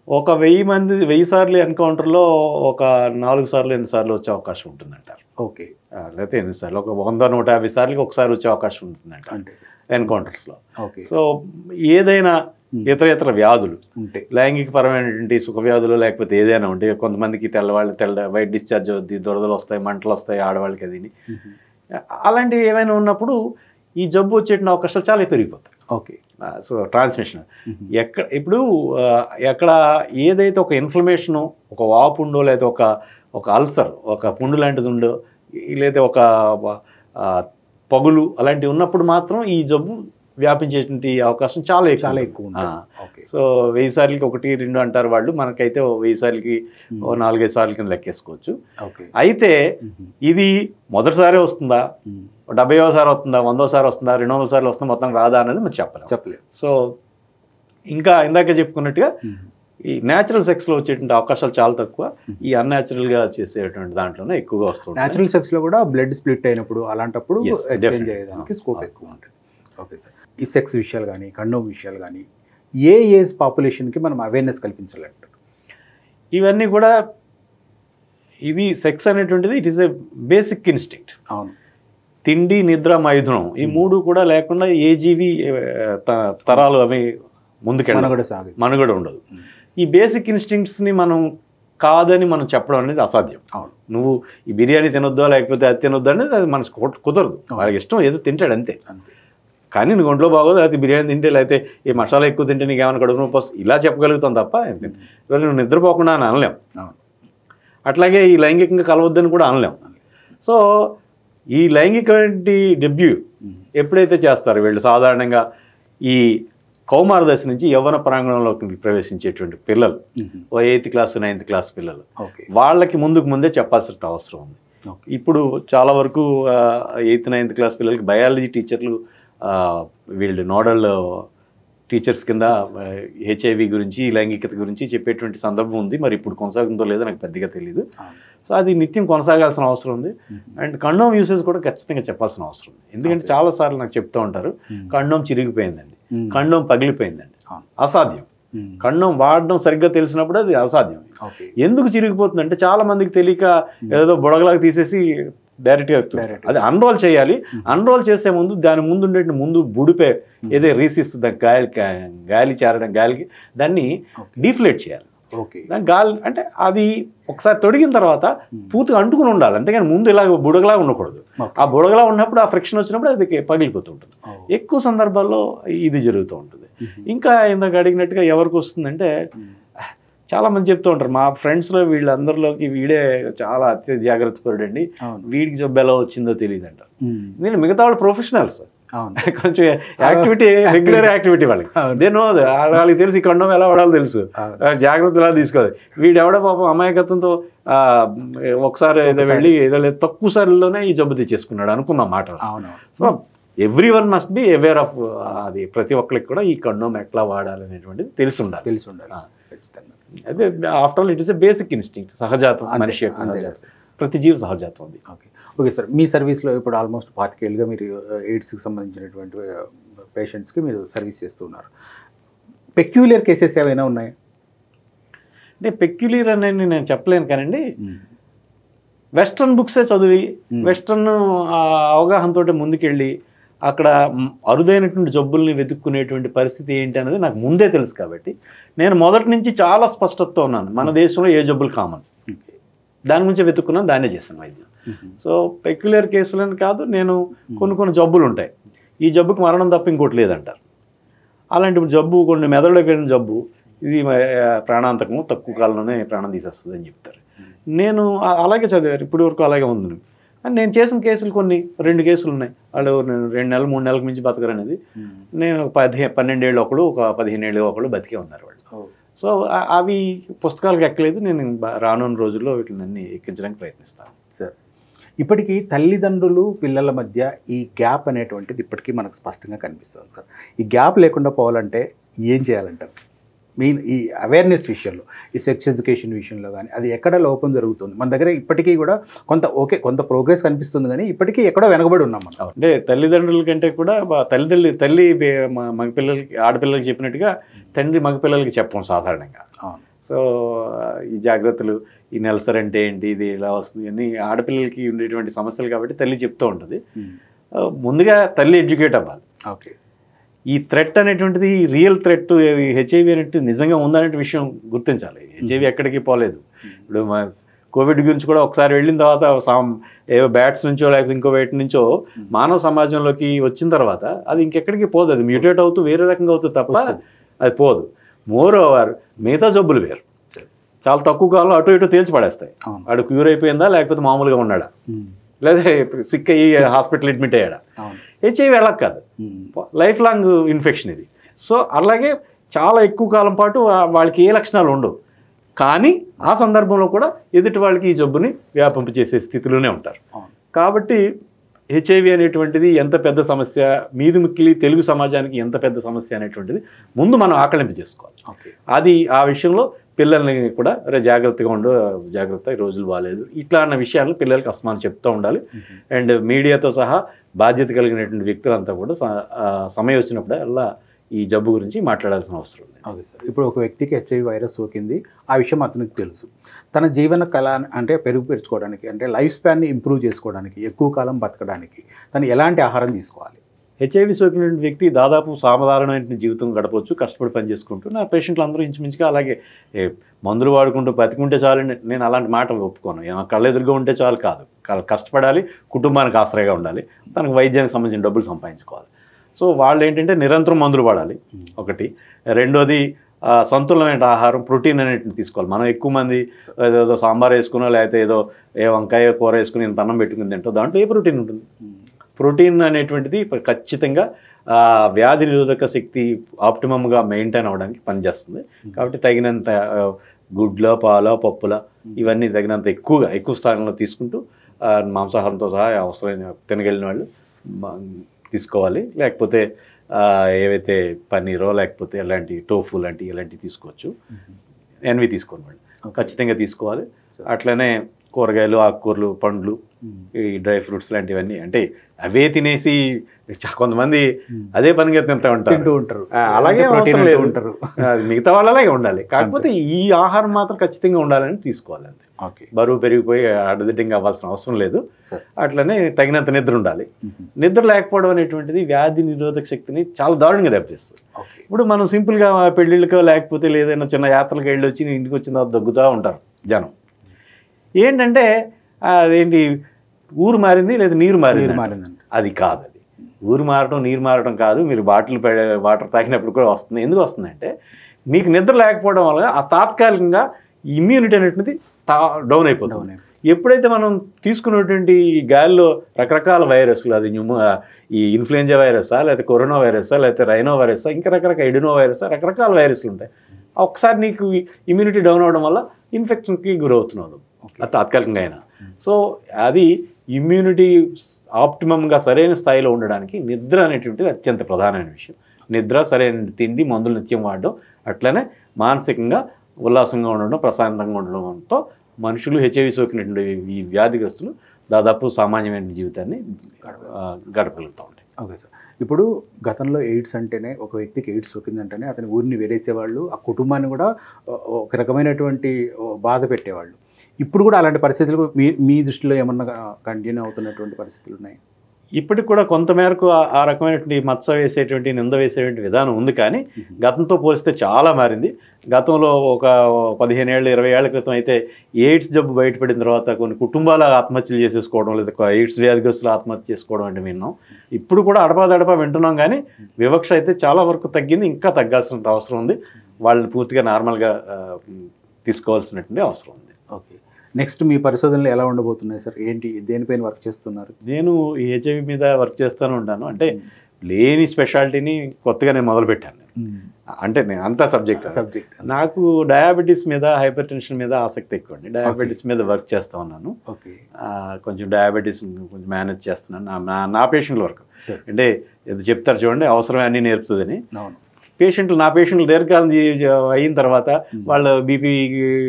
ఒక 1000 సార్లు ఎన్కౌంటర్లో ఒక 4 సార్లు 8 సార్లు వచ్చే అవకాశం ఉంటుందంటారు. ఓకే, లేకపోతే 8 సార్లు, ఒక 100-150 సార్లకి ఒకసారి వచ్చే అవకాశం ఉంటుందంట ఎన్కౌంటర్స్లో. సో ఏదైనా ఇతర వ్యాధులు, లైంగిక పరమైనటువంటి సుఖ వ్యాధులు లేకపోతే ఏదైనా ఉంటే, కొంతమందికి వైట్ డిశ్చార్జ్ అవుద్ది, దురదలు వస్తాయి, మంటలు వస్తాయి ఆడవాళ్ళకి, అది అలాంటివి ఏమైనా ఉన్నప్పుడు ఈ జబ్బు వచ్చేట అవకాశాలు చాలా పెరిగిపోతాయి. ఓకే. సో ట్రాన్స్మిషన్ ఇప్పుడు ఎక్కడ ఏదైతే ఒక ఇన్ఫ్లమేషను, ఒక వాపు ఉండో, లేదా ఒక అల్సర్, ఒక పుండు లాంటిది ఉండో, లేదా ఒక పగులు అలాంటివి ఉన్నప్పుడు మాత్రం ఈ జబ్బు వ్యాపించేటువంటి అవకాశం చాలా ఎక్కువ ఉంటుంది. సో 1000 సార్లకి 1, 2 అంటారు వాళ్ళు, మనకైతే 1000 సార్లకి 4-5 సార్ల కింద లెక్కేసుకోవచ్చు. అయితే ఇది మొదటిసారి వస్తుందా, 70వ సారి వస్తుందా, 100వ సారి వస్తుందా, 200 సార్లు వస్తుందా, మొత్తం రాదా అనేది మనం చెప్పలేము. సో ఇంకా ఇందాక చెప్పుకున్నట్టుగా ఈ న్యాచురల్ సెక్స్లో వచ్చేటువంటి అవకాశాలు చాలా తక్కువ, ఈ అన్యాచురల్గా చేసేటువంటి దాంట్లోనే ఎక్కువగా వస్తుంది. న్యాచురల్ సెక్స్లో కూడా బ్లడ్ స్ప్లిట్ అయినప్పుడు అలాంటప్పుడు ఎక్స్చేంజ్ అయ్యేదానికి స్కోప్ ఎక్కువ ఉంటుంది. ఓకే సార్, ఈ సెక్స్ విషయాలు కానీ కండోమ్ విషయాలు కానీ ఏ ఏజ్ పాపులేషన్కి మనం అవేర్నెస్ కల్పించాలంటారు? ఇవన్నీ కూడా ఇది సెక్స్ అనేటువంటిది it is a basic instinct. అవును. తిండి, నిద్ర, మైథునం ఈ 3 కూడా లేకుండా ఏ జీవి తరాలు అవి ముందుకెళ్ళ మనుగడ ఉండదు. ఈ బేసిక్ ఇన్స్టింక్ట్స్ని మనం కాదని మనం చెప్పడం అనేది అసాధ్యం. నువ్వు ఈ బిర్యానీ తినొద్దా లేకపోతే అది తినొద్దా అనేది అది మనకు కుదరదు. వాళ్ళకి ఇష్టం ఏదో తింటాడు అంతే. కానీ నువ్వు ఒంట్లో బాగోదు, లేకపోతే బిర్యానీ తింటే, లేకపోతే ఈ మసాలా ఎక్కువ తింటే నీకు ఏమైనా కడుపు నొప్పి వస్తుంది, ఇలా చెప్పగలుగుతాం తప్ప నువ్వు నిద్రపోకుండా అని అనలేం. అట్లాగే ఈ లైంగికంగా కలవద్దని కూడా అనలేం. సో ఈ లైంగిక డెబ్యూ ఎప్పుడైతే చేస్తారో వీళ్ళు సాధారణంగా ఈ కౌమార దశ నుంచి యవ్వన ప్రాంగణంలోకి ప్రవేశించేటువంటి పిల్లలు, 8th క్లాస్ 9th క్లాస్ పిల్లలు, వాళ్ళకి ముందే చెప్పాల్సిన అవసరం ఉంది. ఇప్పుడు చాలా వరకు 8th 9th క్లాస్ పిల్లలకి బయాలజీ టీచర్లు వీళ్ళు నోడల్ టీచర్స్ కింద హెచ్ఐవి గురించి, లైంగికత గురించి చెప్పేటువంటి సందర్భం ఉంది. మరి ఇప్పుడు కొనసాగుతుందో లేదో నాకు పెద్దగా తెలియదు. సో అది నిత్యం కొనసాగాల్సిన అవసరం ఉంది. అండ్ కండోమ్ యూసేజ్ కూడా ఖచ్చితంగా చెప్పాల్సిన అవసరం ఉంది. ఎందుకంటే చాలాసార్లు నాకు చెప్తూ ఉంటారు, కండోమ్ చిరిగిపోయిందండి, కండోమ్ పగిలిపోయిందండి. అసాధ్యం. కండోమ్ వాడడం సరిగ్గా తెలిసినప్పుడు అది అసాధ్యం. ఎందుకు చిరిగిపోతుందంటే చాలా మందికి తెలియక ఏదో బుడగలాగా తీసేసి డైరెక్ట్గా అది అన్రోల్ చేయాలి. అన్రోల్ చేసే ముందు దాని ముందు బుడిపే ఏదో రీసిస్, దాని గాలి చేరడం, గాలికి దాన్ని డీఫ్లేట్ చేయాలి. దాని గాలి అంటే అది ఒకసారి తొడిగిన తర్వాత పూర్తిగా అంటుకుని ఉండాలి, అంతేగాని ముందు ఇలా బుడగలా ఉండకూడదు. ఆ బుడగలా ఉన్నప్పుడు ఆ ఫ్రిక్షన్ వచ్చినప్పుడు అది పగిలిపోతుంటుంది. ఎక్కువ సందర్భాల్లో ఇది జరుగుతూ ఉంటుంది. ఇంకా ఇందాక అడిగినట్టుగా ఎవరికి వస్తుందంటే చాలా మంది చెప్తూ ఉంటారు, మా ఫ్రెండ్స్లో వీళ్ళందరిలోకి వీడే చాలా అత్యంత జాగ్రత్త పడండి, వీడికి జబ్బు ఎలా వచ్చిందో తెలియదు అంటారు. నేను మిగతా వాళ్ళు ప్రొఫెషనల్స్, కొంచెం యాక్టివిటీ, రెగ్యులర్ యాక్టివిటీ వాళ్ళకి వాళ్ళకి తెలుసు ఈ కండోమ్ ఎలా వాడాలో తెలుసు, జాగ్రత్త ఎలా తీసుకోవాలి. వీడు ఎవడో పాపం అమాయకత్వంతో ఒకసారి ఏదో వెళ్ళి ఏదో లేదు తక్కువ సార్లులోనే ఈ జబ్బు తెచ్చేసుకున్నాడు అనుకున్నాం మాట. So every one must be aware of అది. ప్రతి ఒక్కరికి కూడా ఈ కండోమ్ ఎట్లా వాడాలి అనేటువంటిది తెలిసి ఉండాలి. అదే after all it is a basic instinct, సహజాతం, మనిషి యొక్క సహజాతం, ప్రతి జీవి సహజాతం అది. ఓకే సార్, మీ సర్వీస్లో ఇప్పుడు ఆల్మోస్ట్ 25 ఏళ్ళుగా మీరు ఎయిడ్స్కి సంబంధించినటువంటి పేషెంట్స్కి మీరు సర్వీస్ చేస్తున్నారు. పెక్యులియర్ కేసెస్ ఏమైనా ఉన్నాయా? అంటే పెక్యులియర్ అనేది నేను చెప్పలేను కానండి, వెస్ట్రన్ బుక్సే చదివి వెస్ట్రన్ అవగాహనతో ముందుకెళ్ళి అక్కడ అరుదైనటువంటి జబ్బుల్ని వెతుక్కునేటువంటి పరిస్థితి ఏంటి అనేది నాకు ముందే తెలుసు. కాబట్టి నేను మొదటి నుంచి చాలా స్పష్టతతో ఉన్నాను, మన దేశంలో ఏ జబ్బులు కామన్, దాని గురించి వెతుక్కున్నాను, దాన్నే చేస్తాను వైద్యం. సో పెక్యులర్ కేసులని కాదు, నేను కొన్ని జబ్బులు ఉంటాయి, ఈ జబ్బుకి మరణం తప్ప ఇంకోటి లేదంటారు. అలాంటి జబ్బు, కొన్ని మెదడులోకి వెళ్ళిన జబ్బు, ఇది ప్రాణాంతకము, తక్కువ కాలంలోనే ప్రాణం తీసేస్తుంది అని చెప్తారు. నేను అలాగే చదివారు, ఇప్పటి వరకు అలాగే ఉంది. నేను చేసిన కేసులు కొన్ని 2 కేసులు ఉన్నాయి. వాళ్ళు 2 నెలలు 3 నెలలకు మించి బతకరు అనేది. నేను 12 ఏళ్ళు ఒకళ్ళు, ఒక 15 ఏళ్ళు ఒకళ్ళు బతికే ఉన్నారు వాళ్ళు. సో అవి పుస్తకాలకు ఎక్కలేదు. నేను రానున్న రోజుల్లో వీటిని ఎక్కించడానికి ప్రయత్నిస్తాను. సార్, ఇప్పటికీ తల్లిదండ్రులు పిల్లల మధ్య ఈ గ్యాప్ అనేటువంటిది ఇప్పటికీ మనకు స్పష్టంగా కనిపిస్తుంది సార్. ఈ గ్యాప్ లేకుండా పోవాలంటే ఏం చేయాలంటారు? మెయిన్ ఈ అవేర్నెస్ విషయంలో, ఈ సెక్స్ ఎడ్యుకేషన్ విషయంలో కానీ అది ఎక్కడ లోపం జరుగుతుంది? మన దగ్గర ఇప్పటికీ కూడా కొంత ప్రోగ్రెస్ కనిపిస్తుంది, కానీ ఇప్పటికీ ఎక్కడో వెనకబడి ఉన్నాం మనం. అంటే తల్లిదండ్రుల కంటే కూడా తల్లి మగపిల్లలకి, ఆడపిల్లలకి చెప్పినట్టుగా తండ్రి మగపిల్లలకి చెప్పం సాధారణంగా. సో ఈ జాగ్రత్తలు, ఈ నెలసరి అంటే ఏంటి, ఇది ఇలా వస్తుంది అని ఆడపిల్లలకి ఉండేటువంటి సమస్యలు కాబట్టి తల్లి చెప్తూ ఉంటుంది. ముందుగా తల్లి ఎడ్యుకేట్ అవ్వాలి. ఓకే, ఈ థ్రెట్ అనేటువంటిది రియల్ థ్రెట్, హెచ్ఐవి అనేటువంటిది నిజంగా ఉందనే విషయం గుర్తించాలి. హెచ్ఐవి ఎక్కడికి పోలేదు. ఇప్పుడు కోవిడ్ గురించి కూడా ఒకసారి వెళ్ళిన తర్వాత ఏవో బ్యాట్స్ నుంచో లేకపోతే ఇంకో వేటి నుంచో మానవ సమాజంలోకి వచ్చిన తర్వాత అది ఇంకెక్కడికి పోదు, అది మ్యూటేట్ అవుతూ వేరే రకంగా అవుతుంది తప్ప అది పోదు. మోర్ ఓవర్ మిగతా జబ్బులు వేరు, చాలా తక్కువ కాలంలో అటు ఇటు తేల్చి పడేస్తాయి. వాడు క్యూర్ అయిపోయిందా లేకపోతే మామూలుగా ఉన్నాడా, లేదా సిక్ అయ్యి హాస్పిటల్ అడ్మిట్ అయ్యాడా. హెచ్ఐవి అలా కాదు, లైఫ్ లాంగ్ ఇన్ఫెక్షన్ ఇది. సో అలాగే చాలా ఎక్కువ కాలం పాటు వాళ్ళకి ఏ లక్షణాలు ఉండవు, కానీ ఆ సందర్భంలో కూడా ఎదుటి వాళ్ళకి ఈ జబ్బుని వ్యాపింపచేసే స్థితిలోనే ఉంటారు. కాబట్టి హెచ్ఐవి అనేటువంటిది ఎంత పెద్ద సమస్య, మీది మిక్కిలి తెలుగు సమాజానికి ఎంత పెద్ద సమస్య అనేటువంటిది ముందు మనం ఆకలింపు చేసుకోవాలి. అది ఆ విషయంలో పిల్లల్ని కూడా జాగ్రత్తగా ఉండు, జాగ్రత్త, ఈ రోజులు బాగాలేదు, ఇట్లా అన్న విషయాలను పిల్లలకి అస్తమానం చెప్తూ ఉండాలి. అండ్ మీడియాతో సహా బాధ్యత కలిగినటువంటి వ్యక్తులంతా కూడా సమయం వచ్చినప్పుడు అలా ఈ జబ్బు గురించి మాట్లాడాల్సిన అవసరం ఉంది. ఓకే సార్, ఇప్పుడు ఒక వ్యక్తికి హెచ్ఐవి వైరస్ సోకింది, ఆ విషయం అతనికి తెలుసు. తన జీవన కళ అంటే పెంచుకోవడానికి, అంటే లైఫ్ స్పాన్ని ఇంప్రూవ్ చేసుకోవడానికి, ఎక్కువ కాలం బతకడానికి తను ఎలాంటి ఆహారం తీసుకోవాలి? హెచ్ఐవి సోకిన వ్యక్తి దాదాపు సాధారణమైన జీవితం గడపవచ్చు, కష్టపడి పని చేసుకుంటూ. నా పేషెంట్లు అందరూ ఇంచుమించుగా అలాగే మందులు వాడుకుంటూ బతికుంటే చాలు. నేను అలాంటి మాటలు ఒప్పుకోను. కళ్ళెదురుగా ఉంటే చాలు కాదు, కష్టపడాలి, కుటుంబానికి ఆశ్రయంగా ఉండాలి, తనకు వైద్యానికి సంబంధించిన డబ్బులు సంపాదించుకోవాలి. సో వాళ్ళు ఏంటంటే నిరంతరం మందులు వాడాలి ఒకటి. రెండోది సంతులమైన ఆహారం, ప్రోటీన్ అనేటిని తీసుకోవాలి. మనం ఎక్కువ మంది ఏదో సాంబార్ వేసుకున్నా లేకపోతే ఏదో వంకాయ కూర వేసుకుని ఇంత అన్నం పెట్టుకుని తింటాం, దాంట్లో ఏ ప్రోటీన్ ఉంటుంది? ప్రోటీన్ అనేటువంటిది ఖచ్చితంగా వ్యాధి నిరోధక శక్తి ఆప్టిమమ్గా మెయింటైన్ అవ్వడానికి పనిచేస్తుంది. కాబట్టి తగినంత గుడ్ల, పాల, పప్పుల ఇవన్నీ తగినంత ఎక్కువ స్థానంలో తీసుకుంటూ మాంసాహారంతో సహా అవసరమైన తినగలిగిన వాళ్ళు తీసుకోవాలి. లేకపోతే ఏవైతే పన్నీరో లేకపోతే అలాంటి టోఫు ఇలాంటివి తీసుకోవచ్చు. ఎన్వి తీసుకోని వాళ్ళు ఖచ్చితంగా తీసుకోవాలి. అట్లనే కూరగాయలు, ఆకుకూరలు, పండ్లు, ఈ డ్రై ఫ్రూట్స్ లాంటివన్నీ, అంటే అవే తినేసి కొంతమంది అదే పనిగా తింటూ ఉంటారు, అలాగే అవసరం లేదు, మిగతా వాళ్ళు అలాగే ఉండాలి. కాకపోతే ఈ ఆహారం మాత్రం ఖచ్చితంగా ఉండాలని తీసుకోవాలి అంతే. బరువు పెరిగిపోయి అడ్డదిడ్డంగా అవ్వాల్సిన అవసరం లేదు. అట్లనే తగినంత నిద్ర ఉండాలి. నిద్ర లేకపోవడం అనేటువంటిది వ్యాధి నిరోధక శక్తిని చాలా దారుణంగా దెబ్బతీస్తుంది. ఇప్పుడు మనం సింపుల్గా పెళ్ళిళ్ళకో లేకపోతే లేదైనా చిన్న యాత్రలకు వెళ్ళి వచ్చి ఇంటికి వచ్చిన తర్వాత దగ్గుతూ ఉంటారు జనం. ఏంటంటే అదేంటి ఊరు మారింది లేదా నీరు మారింది, అది కాదు. అది ఊరు మారడం నీరు మారడం కాదు. మీరు వాటర్ తాగినప్పుడు కూడా వస్తుంది. ఎందుకు వస్తుందంటే మీకు నిద్ర లేకపోవడం వల్ల ఆ తాత్కాలికంగా ఇమ్యూనిటీ అనేటువంటిది డౌన్ అయిపోతుంది. ఎప్పుడైతే మనం తీసుకున్నటువంటి గాలిలో రకరకాల వైరస్లు, అది ఈ ఇన్ఫ్లుయెంజా వైరసా లేకపోతే కరోనా వైరసా లేకపోతే రైనో వైరసా ఇంకా రకరకాల ఎడినో వైరసా, రకరకాల వైరస్లు ఉంటాయి. ఒకసారి నీకు ఇమ్యూనిటీ డౌన్ అవడం వల్ల ఇన్ఫెక్షన్కి గురవుతున్నావు తాత్కాలికంగా అయినా. సో అది ఇమ్యూనిటీ ఆప్టిమమ్గా సరైన స్థాయిలో ఉండడానికి నిద్ర అనేటువంటిది అత్యంత ప్రధానమైన విషయం. నిద్ర, సరైన తిండి, మందులు నిత్యం వాడడం, అట్లనే మానసికంగా ఉల్లాసంగా ఉండడం, ప్రశాంతంగా ఉండడంతో మనుషులు హెచ్ఐవి సోకినటువంటి ఈ వ్యాధిగ్రస్తులు దాదాపు సామాన్యమైన జీవితాన్ని గడపగలుగుతూ ఉంటాయి. ఓకే సార్, ఇప్పుడు గతంలో ఎయిడ్స్ అంటేనే, ఒక వ్యక్తికి ఎయిడ్స్ సోకిందంటేనే అతని ఊరిని వేరేసేవాళ్ళు, ఆ కుటుంబాన్ని కూడా ఒక రకమైనటువంటి బాధ పెట్టేవాళ్ళు. ఇప్పుడు కూడా అలాంటి పరిస్థితులు మీ దృష్టిలో ఏమన్నా కంటిన్యూ అవుతున్నటువంటి పరిస్థితులు ఉన్నాయి? ఇప్పటికి కూడా కొంతమేరకు ఆ రకమైనటువంటి మచ్చ వేసేటువంటి, నింద వేసేటువంటి విధానం ఉంది. కానీ గతంతో పోలిస్తే చాలా మారింది. గతంలో ఒక 15 ఏళ్ళు 20 ఏళ్ల క్రితం అయితే ఎయిడ్స్ జబ్బు బయటపడిన తర్వాత కొన్ని కుటుంబాలు ఆత్మహత్యలు చేసేసుకోవడం, లేదా ఎయిడ్స్ వ్యాధిగ్రస్తులు ఆత్మహత్య చేసుకోవడం అంటే విన్నాం. ఇప్పుడు కూడా అడపాదడపా వింటున్నాం. కానీ వివక్ష అయితే చాలా వరకు తగ్గింది. ఇంకా తగ్గాల్సిన అవసరం ఉంది. వాళ్ళని పూర్తిగా నార్మల్గా తీసుకోవాల్సినటువంటి అవసరం ఉంది. ఓకే, నెక్స్ట్ మీ పరిశోధనలు ఎలా ఉండబోతున్నాయి సార్? ఏంటి, దేనిపైన వర్క్ చేస్తున్నారు? నేను ఈ హెచ్ఐవి మీద వర్క్ చేస్తూనే ఉంటాను. అంటే లేని స్పెషాలిటీని కొత్తగా నేను మొదలుపెట్టాను. అంటే నేను అంతా సబ్జెక్ట్ నాకు డయాబెటీస్ మీద, హైపర్ టెన్షన్ మీద ఆసక్తి ఎక్కువ అండి. డయాబెటీస్ మీద వర్క్ చేస్తూ ఉన్నాను. కొంచెం డయాబెటీస్ కొంచెం మేనేజ్ చేస్తున్నాను నా పేషెంట్ల వరకు. అంటే ఏదో చెప్తారు చూడండి, అవసరమే అన్నీ నేర్పుతుందని. నా పేషెంట్లు దీర్ఘకాలం అయిన తర్వాత వాళ్ళ బీపీ,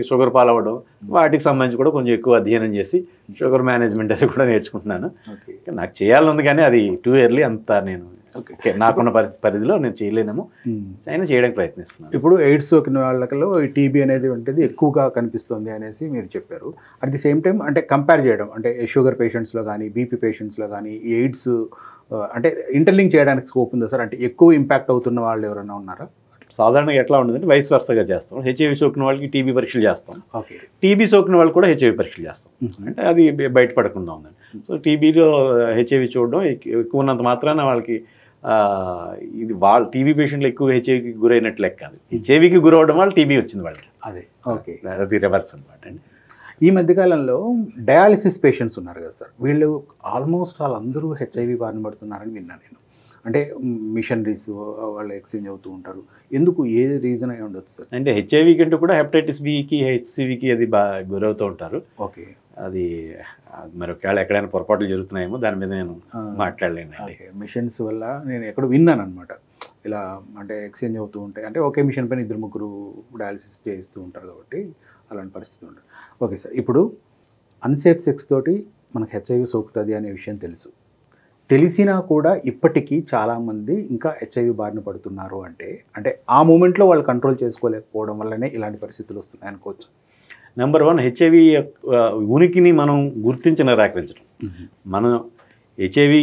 షుగర్ పాలవ్వడం, వాటికి సంబంధించి కూడా కొంచెం ఎక్కువ అధ్యయనం చేసి షుగర్ మేనేజ్మెంట్ అది కూడా నేర్చుకుంటున్నాను. నాకు చేయాలని కానీ అది టూ ఇయర్లీ అంతా నేను నాకున్న పరిధిలో నేను చేయలేనేమో, అయినా చేయడానికి ప్రయత్నిస్తున్నాను. ఇప్పుడు ఎయిడ్స్ సోకిన వాళ్ళలో ఈ టీబీ అనేది ఉంటుంది ఎక్కువగా కనిపిస్తుంది అనేసి మీరు చెప్పారు. అట్ ది సేమ్ టైం అంటే కంపేర్ చేయడం, అంటే షుగర్ పేషెంట్స్లో కానీ బీపీ పేషెంట్స్లో కానీ ఈ ఎయిడ్స్ అంటే ఇంటర్లింక్ చేయడానికి స్కోప్ ఉందా సార్? అంటే ఎక్కువ ఇంపాక్ట్ అవుతున్న వాళ్ళు ఎవరైనా ఉన్నారా? సాధారణంగా ఎట్లా ఉండదంటే వయసు వరుసగా చేస్తాం. హెచ్ఐవి సోకిన వాళ్ళకి టీబీ పరీక్షలు చేస్తాం, ఓకే. టీబీ సోకిన వాళ్ళు కూడా హెచ్ఐవి పరీక్షలు చేస్తాం. అంటే అది బయటపడకుండా ఉందండి. సో టీబీలో హెచ్ఐవి చూడడం ఎక్కువ ఉన్నంత మాత్రాన వాళ్ళకి ఇది వాళ్ళ టీబీ పేషెంట్లు ఎక్కువ హెచ్ఐవికి గురైనట్టు లెక్క కాదు. హెచ్ఐవికి గురవడం వల్ల టీబీ వచ్చింది వాళ్ళకి. అదే, ఓకే. అది రివర్స్ అనమాట అండి. ఈ మధ్యకాలంలో డయాలిసిస్ పేషెంట్స్ ఉన్నారు కదా సార్, వీళ్ళు ఆల్మోస్ట్ వాళ్ళందరూ హెచ్ఐవి బారిన పడుతున్నారని విన్నాను నేను. అంటే మిషనరీస్ వాళ్ళు ఎక్స్చేంజ్ అవుతూ ఉంటారు. ఎందుకు, ఏ రీజన్ అయి ఉండొచ్చు సార్? అంటే హెచ్ఐవి కంటే కూడా హెపటైటిస్ బికి హెచ్సివికి అది బాగా గురవుతూ ఉంటారు. ఓకే. అది మరి ఒకవేళ ఎక్కడైనా పొరపాట్లు జరుగుతున్నాయేమో దాని మీద నేను మాట్లాడలేను. మిషన్స్ వల్ల నేను ఎక్కడ విన్నాను అనమాట, ఇలా అంటే ఎక్స్చేంజ్ అవుతూ ఉంటాయి. అంటే ఒకే మిషన్ పైన 2-3 డయాలిసిస్ చేస్తూ ఉంటారు కాబట్టి అలాంటి పరిస్థితి ఉంటుంది. ఓకే సార్, ఇప్పుడు అన్సేఫ్ సెక్స్ తోటి మనకు హెచ్ఐవి సోకుతుంది అనే విషయం తెలిసినా కూడా ఇప్పటికీ చాలామంది ఇంకా హెచ్ఐవి బారిన పడుతున్నారు. అంటే ఆ మూమెంట్లో వాళ్ళు కంట్రోల్ చేసుకోలేకపోవడం వల్లనే ఇలాంటి పరిస్థితులు వస్తున్నాయి అనుకోవచ్చు. నెంబర్ 1, హెచ్ఐవి ఉనికిని మనం నిరాకరించడం. మనం హెచ్ఐవి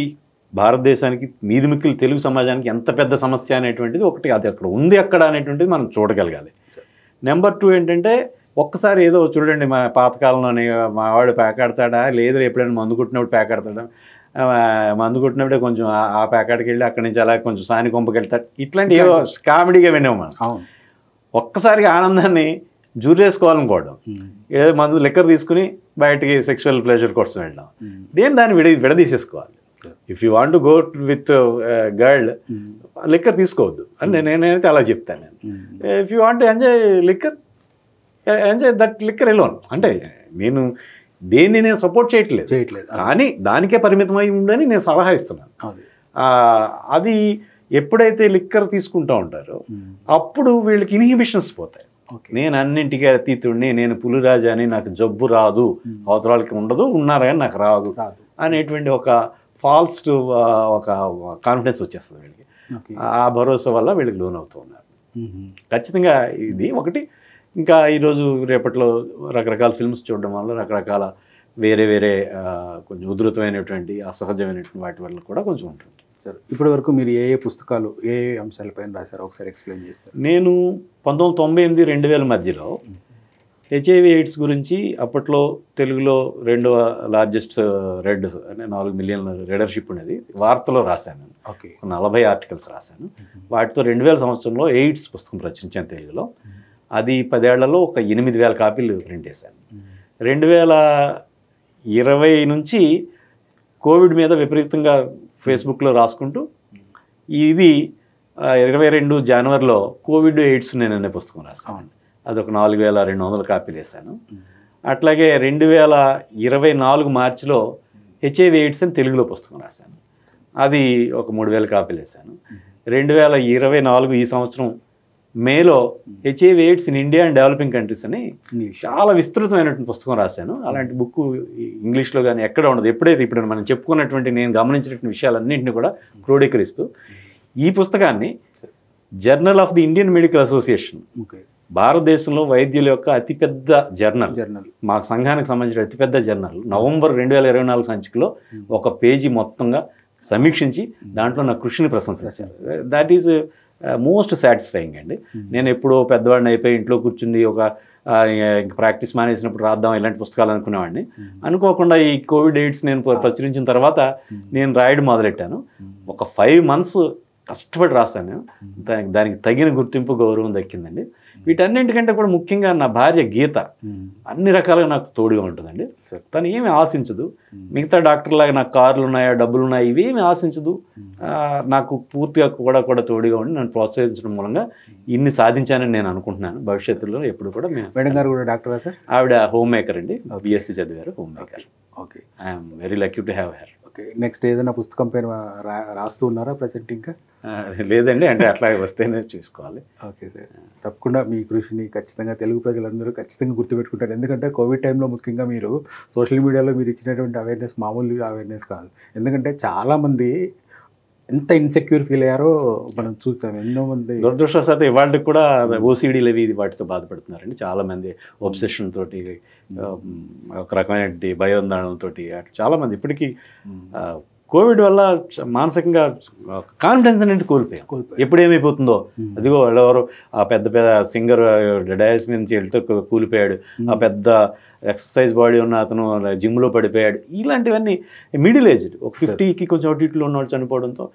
భారతదేశానికి మీదిమిక్కిలి తెలుగు సమాజానికి ఎంత పెద్ద సమస్య అనేటువంటిది ఒకటి, అది అక్కడ ఉంది అక్కడ అనేటువంటిది మనం చూడగలగాలి. నెంబర్ 2 ఏంటంటే, ఒక్కసారి ఏదో చూడండి, మా పాతకాలంలోనే మా వాడు పేకాడతాడా, లేదా ఎప్పుడైనా మందు కొట్టినప్పుడు పేకాడతాడా, మందు కొట్టినప్పుడే కొంచెం ఆ పేకాడికి వెళ్ళి అక్కడి నుంచి అలా కొంచెం సాని కొంపకి వెళ్తాడు, ఇట్లాంటి ఏవో కామెడీగా విన్నాము మనం. ఒక్కసారిగా ఆనందాన్ని జూరేసుకోవాలనుకోవడం, ఏదో మందు లిక్కర్ తీసుకుని బయటికి సెక్షువల్ ప్లెజర్ కోసం వెళ్ళడం, దాన్ని విడదీసేసుకోవాలి. If you want to go with girl, liquor తీసుకోవద్దు అని నేనైతే అలా చెప్తాను. If you want enjoy liquor, enjoy that liquor alone. అంటే నేను నేను సపోర్ట్ చేయట్లేదు, కానీ దానికే పరిమితమై ఉండని నేను సలహా ఇస్తున్నాను. అది ఎప్పుడైతే లిక్కర్ తీసుకుంటూ ఉంటారో అప్పుడు వీళ్ళకి ఇన్హిబిషన్స్ పోతాయి. నేను అన్నింటికీ అతీతుడిని, నేను పులిరాజాని, నాకు జబ్బు రాదు, అవసరాలకి ఉండదు, ఉన్నారు కానీ నాకు రాదు అనేటువంటి ఒక ఫాల్స్ ఒక కాన్ఫిడెన్స్ వచ్చేస్తుంది వీళ్ళకి. ఆ భరోసా వల్ల వీళ్ళకి లోన్ అవుతూ ఉన్నారు. ఖచ్చితంగా ఇది ఒకటి. ఇంకా ఈరోజు రేపట్లో రకరకాల ఫిల్మ్స్ చూడడం వల్ల రకరకాల వేరే కొంచెం ఉధృతమైనటువంటి అసహజమైనటువంటి వాటి వల్ల కూడా కొంచెం ఉంటుంది. సార్, ఇప్పటి వరకు మీరు ఏ పుస్తకాలు ఏ అంశాలపైన రాశారో ఒకసారి ఎక్స్ప్లెయిన్ చేస్తారు. నేను 1998-2000 మధ్యలో హెచ్ఐవి ఎయిడ్స్ గురించి అప్పట్లో తెలుగులో 2వ లార్జెస్ట్ రెడ్ అంటే 4 మిలియన్ రీడర్షిప్ ఉండేది, వార్తలో రాశాను. 40 ఆర్టికల్స్ రాశాను. వాటితో 2000 సంవత్సరంలో ఎయిడ్స్ పుస్తకం రచించాను తెలుగులో. అది 10 ఏళ్లలో ఒక 8000 కాపీలు ప్రింట్ చేశాను. 2020 నుంచి కోవిడ్ మీద విపరీతంగా ఫేస్బుక్లో రాసుకుంటూ, ఇది 22 జనవరిలో కోవిడ్ ఎయిడ్స్ నేను అనే పుస్తకం రాశాను. అదొక 4200 కాపీలు వేశాను. అట్లాగే 2024 మార్చిలో హెచ్ఐవి ఎయిడ్స్ అని తెలుగులో పుస్తకం రాశాను. అది ఒక 3000 కాపీలు వేశాను. 2024 ఈ సంవత్సరం మేలో HIV AIDS in India and developing countries అని చాలా విస్తృతమైనటువంటి పుస్తకం రాశాను. అలాంటి బుక్ ఇంగ్లీష్లో కానీ ఎక్కడ ఉండదు. ఎప్పుడైతే ఇప్పుడు మనం చెప్పుకున్నటువంటి నేను గమనించినటువంటి విషయాలన్నింటినీ కూడా క్రోడీకరిస్తూ ఈ పుస్తకాన్ని journal of the Indian medical association, భారతదేశంలో వైద్యుల యొక్క అతిపెద్ద జర్నల్, మా సంఘానికి సంబంధించిన అతిపెద్ద జర్నల్, నవంబర్ 2024 సంచికలో ఒక పేజీ మొత్తంగా సమీక్షించి దాంట్లో నా కృషిని ప్రశంసించాను. దాట్ ఈజ్ మోస్ట్ సాటిస్ఫైయింగ్ అండి. నేను ఎప్పుడో పెద్దవాడిని అయిపోయి ఇంట్లో కూర్చుంది ఒక ప్రాక్టీస్ మానేసినప్పుడు రాద్దాం ఇలాంటి పుస్తకాలు అనుకునేవాడిని. అనుకోకుండా ఈ కోవిడ్ ఎయిడ్స్ నేను ప్రచురించిన తర్వాత నేను రాయడం మొదలెట్టాను. ఒక 5 months కష్టపడి రాశాను. దానికి తగిన గుర్తింపు, గౌరవం దక్కిందండి. వీటన్నింటికంటే కూడా ముఖ్యంగా నా భార్య గీత అన్ని రకాలుగా నాకు తోడుగా ఉంటుందండి. తను ఏమి ఆశించదు, మిగతా డాక్టర్లాగా నాకు కార్లు ఉన్నాయా, డబ్బులు ఉన్నాయా, ఇవేమి ఆశించదు. నాకు పూర్తిగా కూడా తోడుగా ఉండి నన్ను ప్రోత్సహించడం మూలంగా ఇన్ని సాధించానని నేను అనుకుంటున్నాను. భవిష్యత్తులో ఎప్పుడు కూడా మేడం గారు కూడా డాక్టరా సార్? ఆవిడ హోమ్ మేకర్ అండి, బిఎస్సి చదివారు, homemaker. Okay, I'm very lucky to have her. Okay, next ఏదైనా పుస్తకం పైన రాస్తూ ఉన్నారా ప్రజెంట్? ఇంకా లేదండి, అంటే అట్లా వస్తేనే చూసుకోవాలి. ఓకే సార్, తప్పకుండా మీ కృషిని ఖచ్చితంగా తెలుగు ప్రజలందరూ ఖచ్చితంగా గుర్తుపెట్టుకుంటారు. ఎందుకంటే కోవిడ్ టైంలో ముఖ్యంగా మీరు సోషల్ మీడియాలో మీరు ఇచ్చినటువంటి అవేర్నెస్ మామూలు అవేర్నెస్ కాదు. ఎందుకంటే చాలామంది ఎంత ఇన్సెక్యూర్ ఫీల్ అయ్యారో మనం చూసాం. ఎన్నో మంది దురదృష్టవశాత్తు ఇవాళకి కూడా ఓసిడీలు అవి వాటితో బాధపడుతున్నారండి చాలామంది. ఒబ్సెషన్ తోటి, ఒక రకమైనటువంటి భయోందనలతో చాలామంది ఇప్పటికీ కోవిడ్ వల్ల మానసికంగా కాన్ఫిడెన్స్ అనేది కోల్పోయాం. ఎప్పుడు ఏమైపోతుందో, అదిగో ఎవరు ఆ పెద్ద పెద్ద సింగర్ డయాస్ మీద నుంచి వెళ్తూ కూలిపోయాడు, ఆ పెద్ద ఎక్సర్సైజ్ బాడీ ఉన్న అతను జిమ్లో పడిపోయాడు, ఇలాంటివన్నీ మిడిల్ ఏజ్డ్ ఒక 50కి కొంచెం అటు ఇట్లో ఉన్న వాళ్ళు చనిపోవడంతో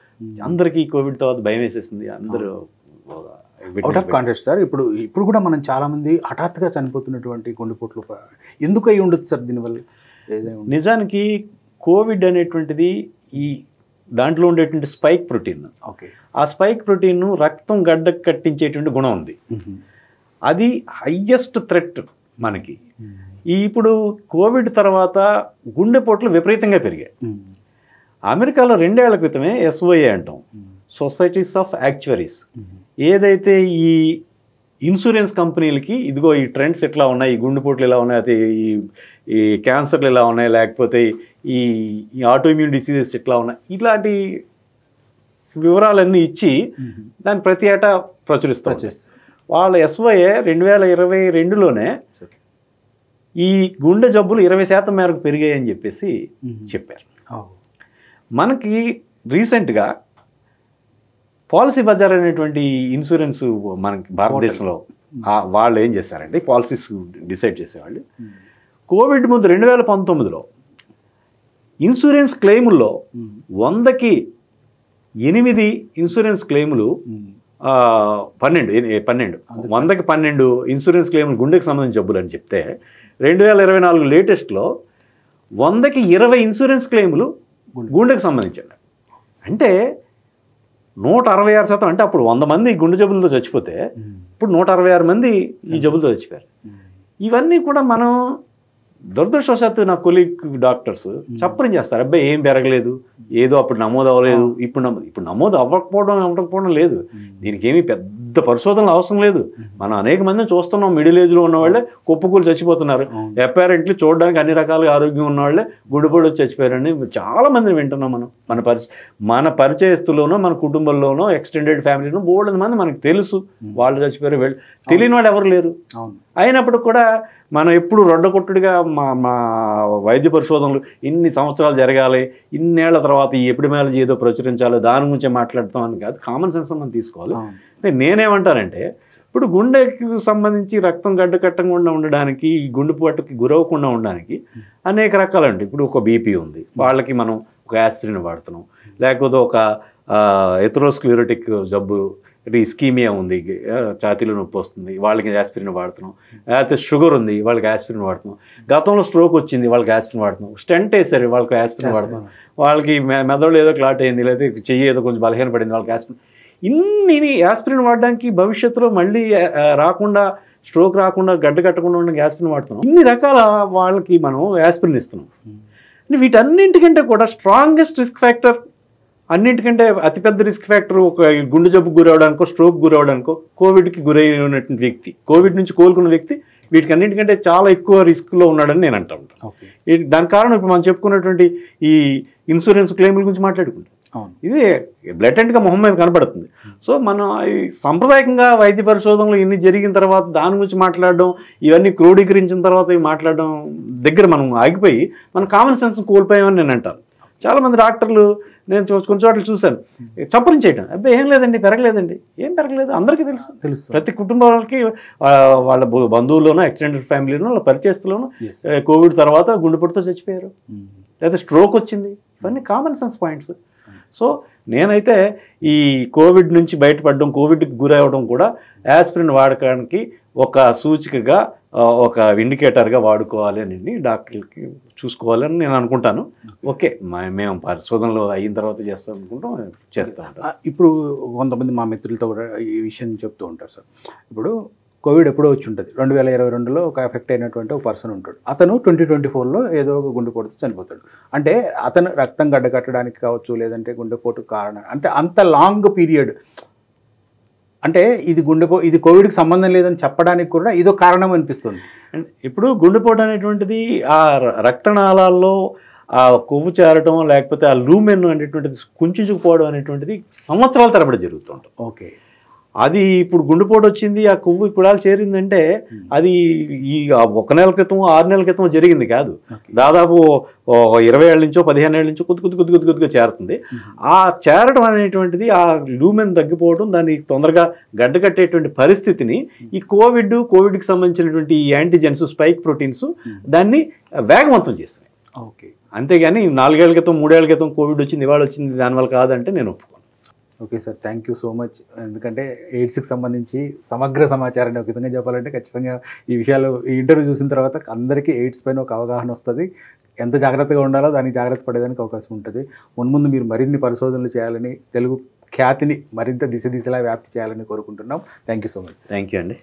అందరికీ కోవిడ్ తర్వాత భయం వేసేసింది. అందరూ అవుట్ ఆఫ్ కాంటెక్స్ట్ సార్. ఇప్పుడు కూడా మనం చాలామంది హఠాత్తుగా చనిపోతున్నటువంటి గుండెపోట్లు ఎందుకు అయి ఉండొచ్చు సార్ దీనివల్ల? నిజానికి కోవిడ్ అనేటువంటిది ఈ దాంట్లో ఉండేటువంటి స్పైక్ ప్రోటీన్, ఓకే, ఆ స్పైక్ ప్రోటీన్ రక్తం గడ్డ కట్టించేటువంటి గుణం ఉంది. అది హయ్యెస్ట్ థ్రెట్ మనకి. ఇప్పుడు కోవిడ్ తర్వాత గుండెపోట్లు విపరీతంగా పెరిగాయి. అమెరికాలో 2 ఏళ్ల క్రితమే SOA అంటాం, సొసైటీస్ ఆఫ్ యాక్చువరీస్, ఏదైతే ఈ ఇన్సూరెన్స్ కంపెనీలకి ఇదిగో ఈ ట్రెండ్స్ ఎట్లా ఉన్నాయి, ఈ గుండెపోట్లు ఎలా ఉన్నాయి, అయితే ఈ క్యాన్సర్లు ఎలా ఉన్నాయి, లేకపోతే ఈ ఆటోఇమ్యూన్ డిసీజెస్ ఎట్లా ఉన్నాయి, ఇలాంటి వివరాలన్నీ ఇచ్చి దాన్ని ప్రతి ఏటా ప్రచురిస్తారు. వాళ్ళ SOA 2022లోనే ఈ గుండె జబ్బులు 20% మేరకు పెరిగాయని చెప్పేసి చెప్పారు. మనకి రీసెంట్గా పాలసీ బజార్ అనేటువంటి ఇన్సూరెన్స్ మనకి భారతదేశంలో వాళ్ళు ఏం చేశారంటే పాలసీస్ డిసైడ్ చేసేవాళ్ళు. కోవిడ్ ముందు 2019లో ఇన్సూరెన్స్ క్లెయిముల్లో 100కి 8 ఇన్సూరెన్స్ క్లెయిములు 12 100కి 12 ఇన్సూరెన్స్ క్లెయిములు గుండెకి సంబంధించిన జబ్బులు అని చెప్తే 2024 లేటెస్ట్లో 100కి 20 ఇన్సూరెన్స్ క్లెయిములు గుండెకి సంబంధించాడు. అంటే 166%. అంటే అప్పుడు 100 మంది గుండె జబ్బులతో చచ్చిపోతే ఇప్పుడు 166 మంది ఈ జబ్బులతో చచ్చిపోయారు. ఇవన్నీ కూడా మనం దురదృష్టవశాత్తు నా కొలీగ్ డాక్టర్స్ చప్పరం చేస్తారు, అబ్బాయి ఏం పెరగలేదు, ఏదో అప్పుడు నమోదు అవ్వలేదు, ఇప్పుడు నమోదు అవ్వకపోవడం లేదు, దీనికి ఏమీ పెద్ద పరిశోధనలు అవసరం లేదు. మనం అనేక మందిని చూస్తున్నాం, మిడిల్ ఏజ్లో ఉన్న వాళ్ళే కుప్పకూలు చచ్చిపోతున్నారు. అపారెంట్లీ చూడడానికి అన్ని రకాలుగా ఆరోగ్యం ఉన్న వాళ్ళే గుండెపోటు వచ్చి చచ్చిపోయారని చాలా మందిని వింటున్నాం. మనం మన పరిచయస్తులోనో మన కుటుంబంలోనో ఎక్స్టెండెడ్ ఫ్యామిలీలో బోల్డ్ మంది మనకు తెలుసు వాళ్ళు చచ్చిపోయారు, వీళ్ళు తెలియని వాళ్ళు ఎవరు లేరు. అయినప్పుడు కూడా మనం ఎప్పుడు రొడ్డకొట్టుడిగా మా వైద్య పరిశోధనలు ఇన్ని సంవత్సరాలు జరగాలి, ఇన్నేళ్ల తర్వాత ఈ ఎపిడమియాలజీ ఏదో ప్రచురించాలి, దాని గురించి మాట్లాడతాం అని కాదు, కామన్ సెన్స్ మనం తీసుకోవాలి. నేనేమంటానంటే ఇప్పుడు గుండెకి సంబంధించి రక్తం గడ్డకట్టకుండా ఉండడానికి, ఈ గుండెపోటుకి గురవకుండా ఉండడానికి అనేక రకాలు ఉంటాయి. ఇప్పుడు ఒక బీపీ ఉంది, వాళ్ళకి మనం ఒక యాస్పిరిన్ వాడుతున్నాం, లేకపోతే ఒక ఎథెరోస్క్లెరోటిక్ జబ్బు ఇస్కీమియా ఉంది, ఛాతీలో నొప్పి వస్తుంది, వాళ్ళకి యాస్పిరిన్ వాడుతున్నాం, లేకపోతే షుగర్ ఉంది వాళ్ళకి యాస్పిరిన్ వాడుతున్నాం, గతంలో స్ట్రోక్ వచ్చింది వాళ్ళకి యాస్పిరిన్ వాడుతున్నాం, స్టెంట్ వేసారు వాళ్ళకి యాస్పిరిన్ వాడుతున్నాం, వాళ్ళకి మెదడులో ఏదో క్లాట్ అయింది, లేకపోతే చెయ్యి ఏదో కొంచెం బలహీన పడింది వాళ్ళకి యాస్పిరిన్. ఇన్ని యాస్పిరిన్ వాడడానికి భవిష్యత్తులో మళ్ళీ రాకుండా, స్ట్రోక్ రాకుండా, గడ్డ కట్టకుండా ఉండడానికి యాస్పిరిన్ వాడుతున్నాం. ఇన్ని రకాల వాళ్ళకి మనం యాస్పిరిన్ ఇస్తున్నాం. వీటన్నింటికంటే కూడా స్ట్రాంగెస్ట్ రిస్క్ ఫ్యాక్టర్, అన్నింటికంటే అతిపెద్ద రిస్క్ ఫ్యాక్టర్ ఒక గుండె జబ్బుకు గురవడానికో, స్ట్రోక్ గురవడానికో, కోవిడ్కి గురైనటువంటి వ్యక్తి, కోవిడ్ నుంచి కోలుకున్న వ్యక్తి వీటికి అన్నింటికంటే చాలా ఎక్కువ రిస్క్లో ఉన్నాడని నేను అంటా ఉంటాను. దాని కారణం ఇప్పుడు మనం చెప్పుకున్నటువంటి ఈ ఇన్సూరెన్స్ క్లెయిముల గురించి మాట్లాడుకుంటాం. ఇది బ్లటెంట్గా మొహం మీద కనపడుతుంది. సో మనం సాంప్రదాయకంగా వైద్య పరిశోధనలు ఇన్ని జరిగిన తర్వాత దాని గురించి మాట్లాడడం, ఇవన్నీ క్రోడీకరించిన తర్వాత ఇవి మాట్లాడడం దగ్గర మనం ఆగిపోయి మన కామన్ సెన్స్ కోల్పోయామని నేను అంటాను. చాలామంది డాక్టర్లు నేను కొన్ని చోట్ల చూశాను చప్పరం చేయడం, అబ్బాయి ఏం లేదండి, పెరగలేదండి, ఏం పెరగలేదు, అందరికీ తెలుసు. ప్రతి కుటుంబాలకి వాళ్ళ బంధువుల్లోనో, ఎక్స్టెండెడ్ ఫ్యామిలీలోనో, వాళ్ళ పరిచయస్తులోనో కోవిడ్ తర్వాత గుండెపోటుతో చచ్చిపోయారు, లేదా స్ట్రోక్ వచ్చింది. ఇవన్నీ కామన్ సెన్స్ పాయింట్స్. సో నేనైతే ఈ కోవిడ్ నుంచి బయటపడడం, కోవిడ్కి గురవడం కూడా యాస్పిరిన్ వాడకానికి ఒక సూచికగా, ఒక ఇండికేటర్గా వాడుకోవాలి అని డాక్టర్లకి చూసుకోవాలని నేను అనుకుంటాను. ఓకే, మేము పరిశోధనలో అయిన తర్వాత చేస్తాం అనుకుంటాం, చేస్తూ ఉంటాం. ఇప్పుడు కొంతమంది మా మిత్రులతో కూడా ఈ విషయం చెప్తూ ఉంటారు సార్. ఇప్పుడు కోవిడ్ ఎప్పుడో వచ్చి ఉంటుంది, 2022లో ఒక ఎఫెక్ట్ అయినటువంటి ఒక పర్సన్ ఉంటాడు, అతను 2024లో ఏదో ఒక గుండెపోటుతో చనిపోతాడు. అంటే అతను రక్తం గడ్డకట్టడానికి కావచ్చు, లేదంటే గుండెపోటు కారణం, అంటే అంత లాంగ్ పీరియడ్, అంటే ఇది కోవిడ్కి సంబంధం లేదని చెప్పడానికి కూడా ఇదో కారణం అనిపిస్తుంది. ఇప్పుడు గుండెపోటు అనేటువంటిది ఆ రక్తనాళాల్లో ఆ కొవ్వు చేరటం, లేకపోతే ఆ లూమెన్ అనేటువంటిది కుంచుకుపోవడం అనేటువంటిది సంవత్సరాల తరబడి జరుగుతుంటుంది. ఓకే, అది ఇప్పుడు గుండెపోటు వచ్చింది, ఆ కొవ్వు ఇప్పుడు చేరిందంటే అది ఈ 1 నెల క్రితం 6 నెలల క్రితం జరిగింది కాదు. దాదాపు 20 ఏళ్ళ నుంచో 15 ఏళ్ళ నుంచో కొద్దిగా చేరుతుంది. ఆ చేరడం అనేటువంటిది ఆ లూమెన్ తగ్గిపోవడం, దాన్ని తొందరగా గడ్డకట్టేటువంటి పరిస్థితిని ఈ కోవిడ్కి సంబంధించినటువంటి ఈ యాంటీజెన్స్ స్పైక్ ప్రోటీన్స్ దాన్ని వేగవంతం చేస్తాయి. ఓకే, అంతేగాని 4 ఏళ్ల క్రితం 3 ఏళ్ల క్రితం కోవిడ్ వచ్చింది, ఇవాళ వచ్చింది దానివల్ల కాదంటే నేను ఒప్పుకోను. Okay sir, thank you so much. ఎందుకంటే ఎయిడ్స్కి సంబంధించి సమగ్ర సమాచారాన్ని ఒక విధంగా చెప్పాలంటే ఖచ్చితంగా ఈ విషయాలు ఈ ఇంటర్వ్యూ చూసిన తర్వాత అందరికీ ఎయిడ్స్ పైన ఒక అవగాహన వస్తుంది. ఎంత జాగ్రత్తగా ఉండాలో దానికి జాగ్రత్త పడేదానికి అవకాశం ఉంటుంది. మున్ముందు మీరు మరిన్ని పరిశోధనలు చేయాలని, తెలుగు ఖ్యాతిని మరింత దిశలా వ్యాప్తి చేయాలని కోరుకుంటున్నాం. Thank you so much. Thank you అండి.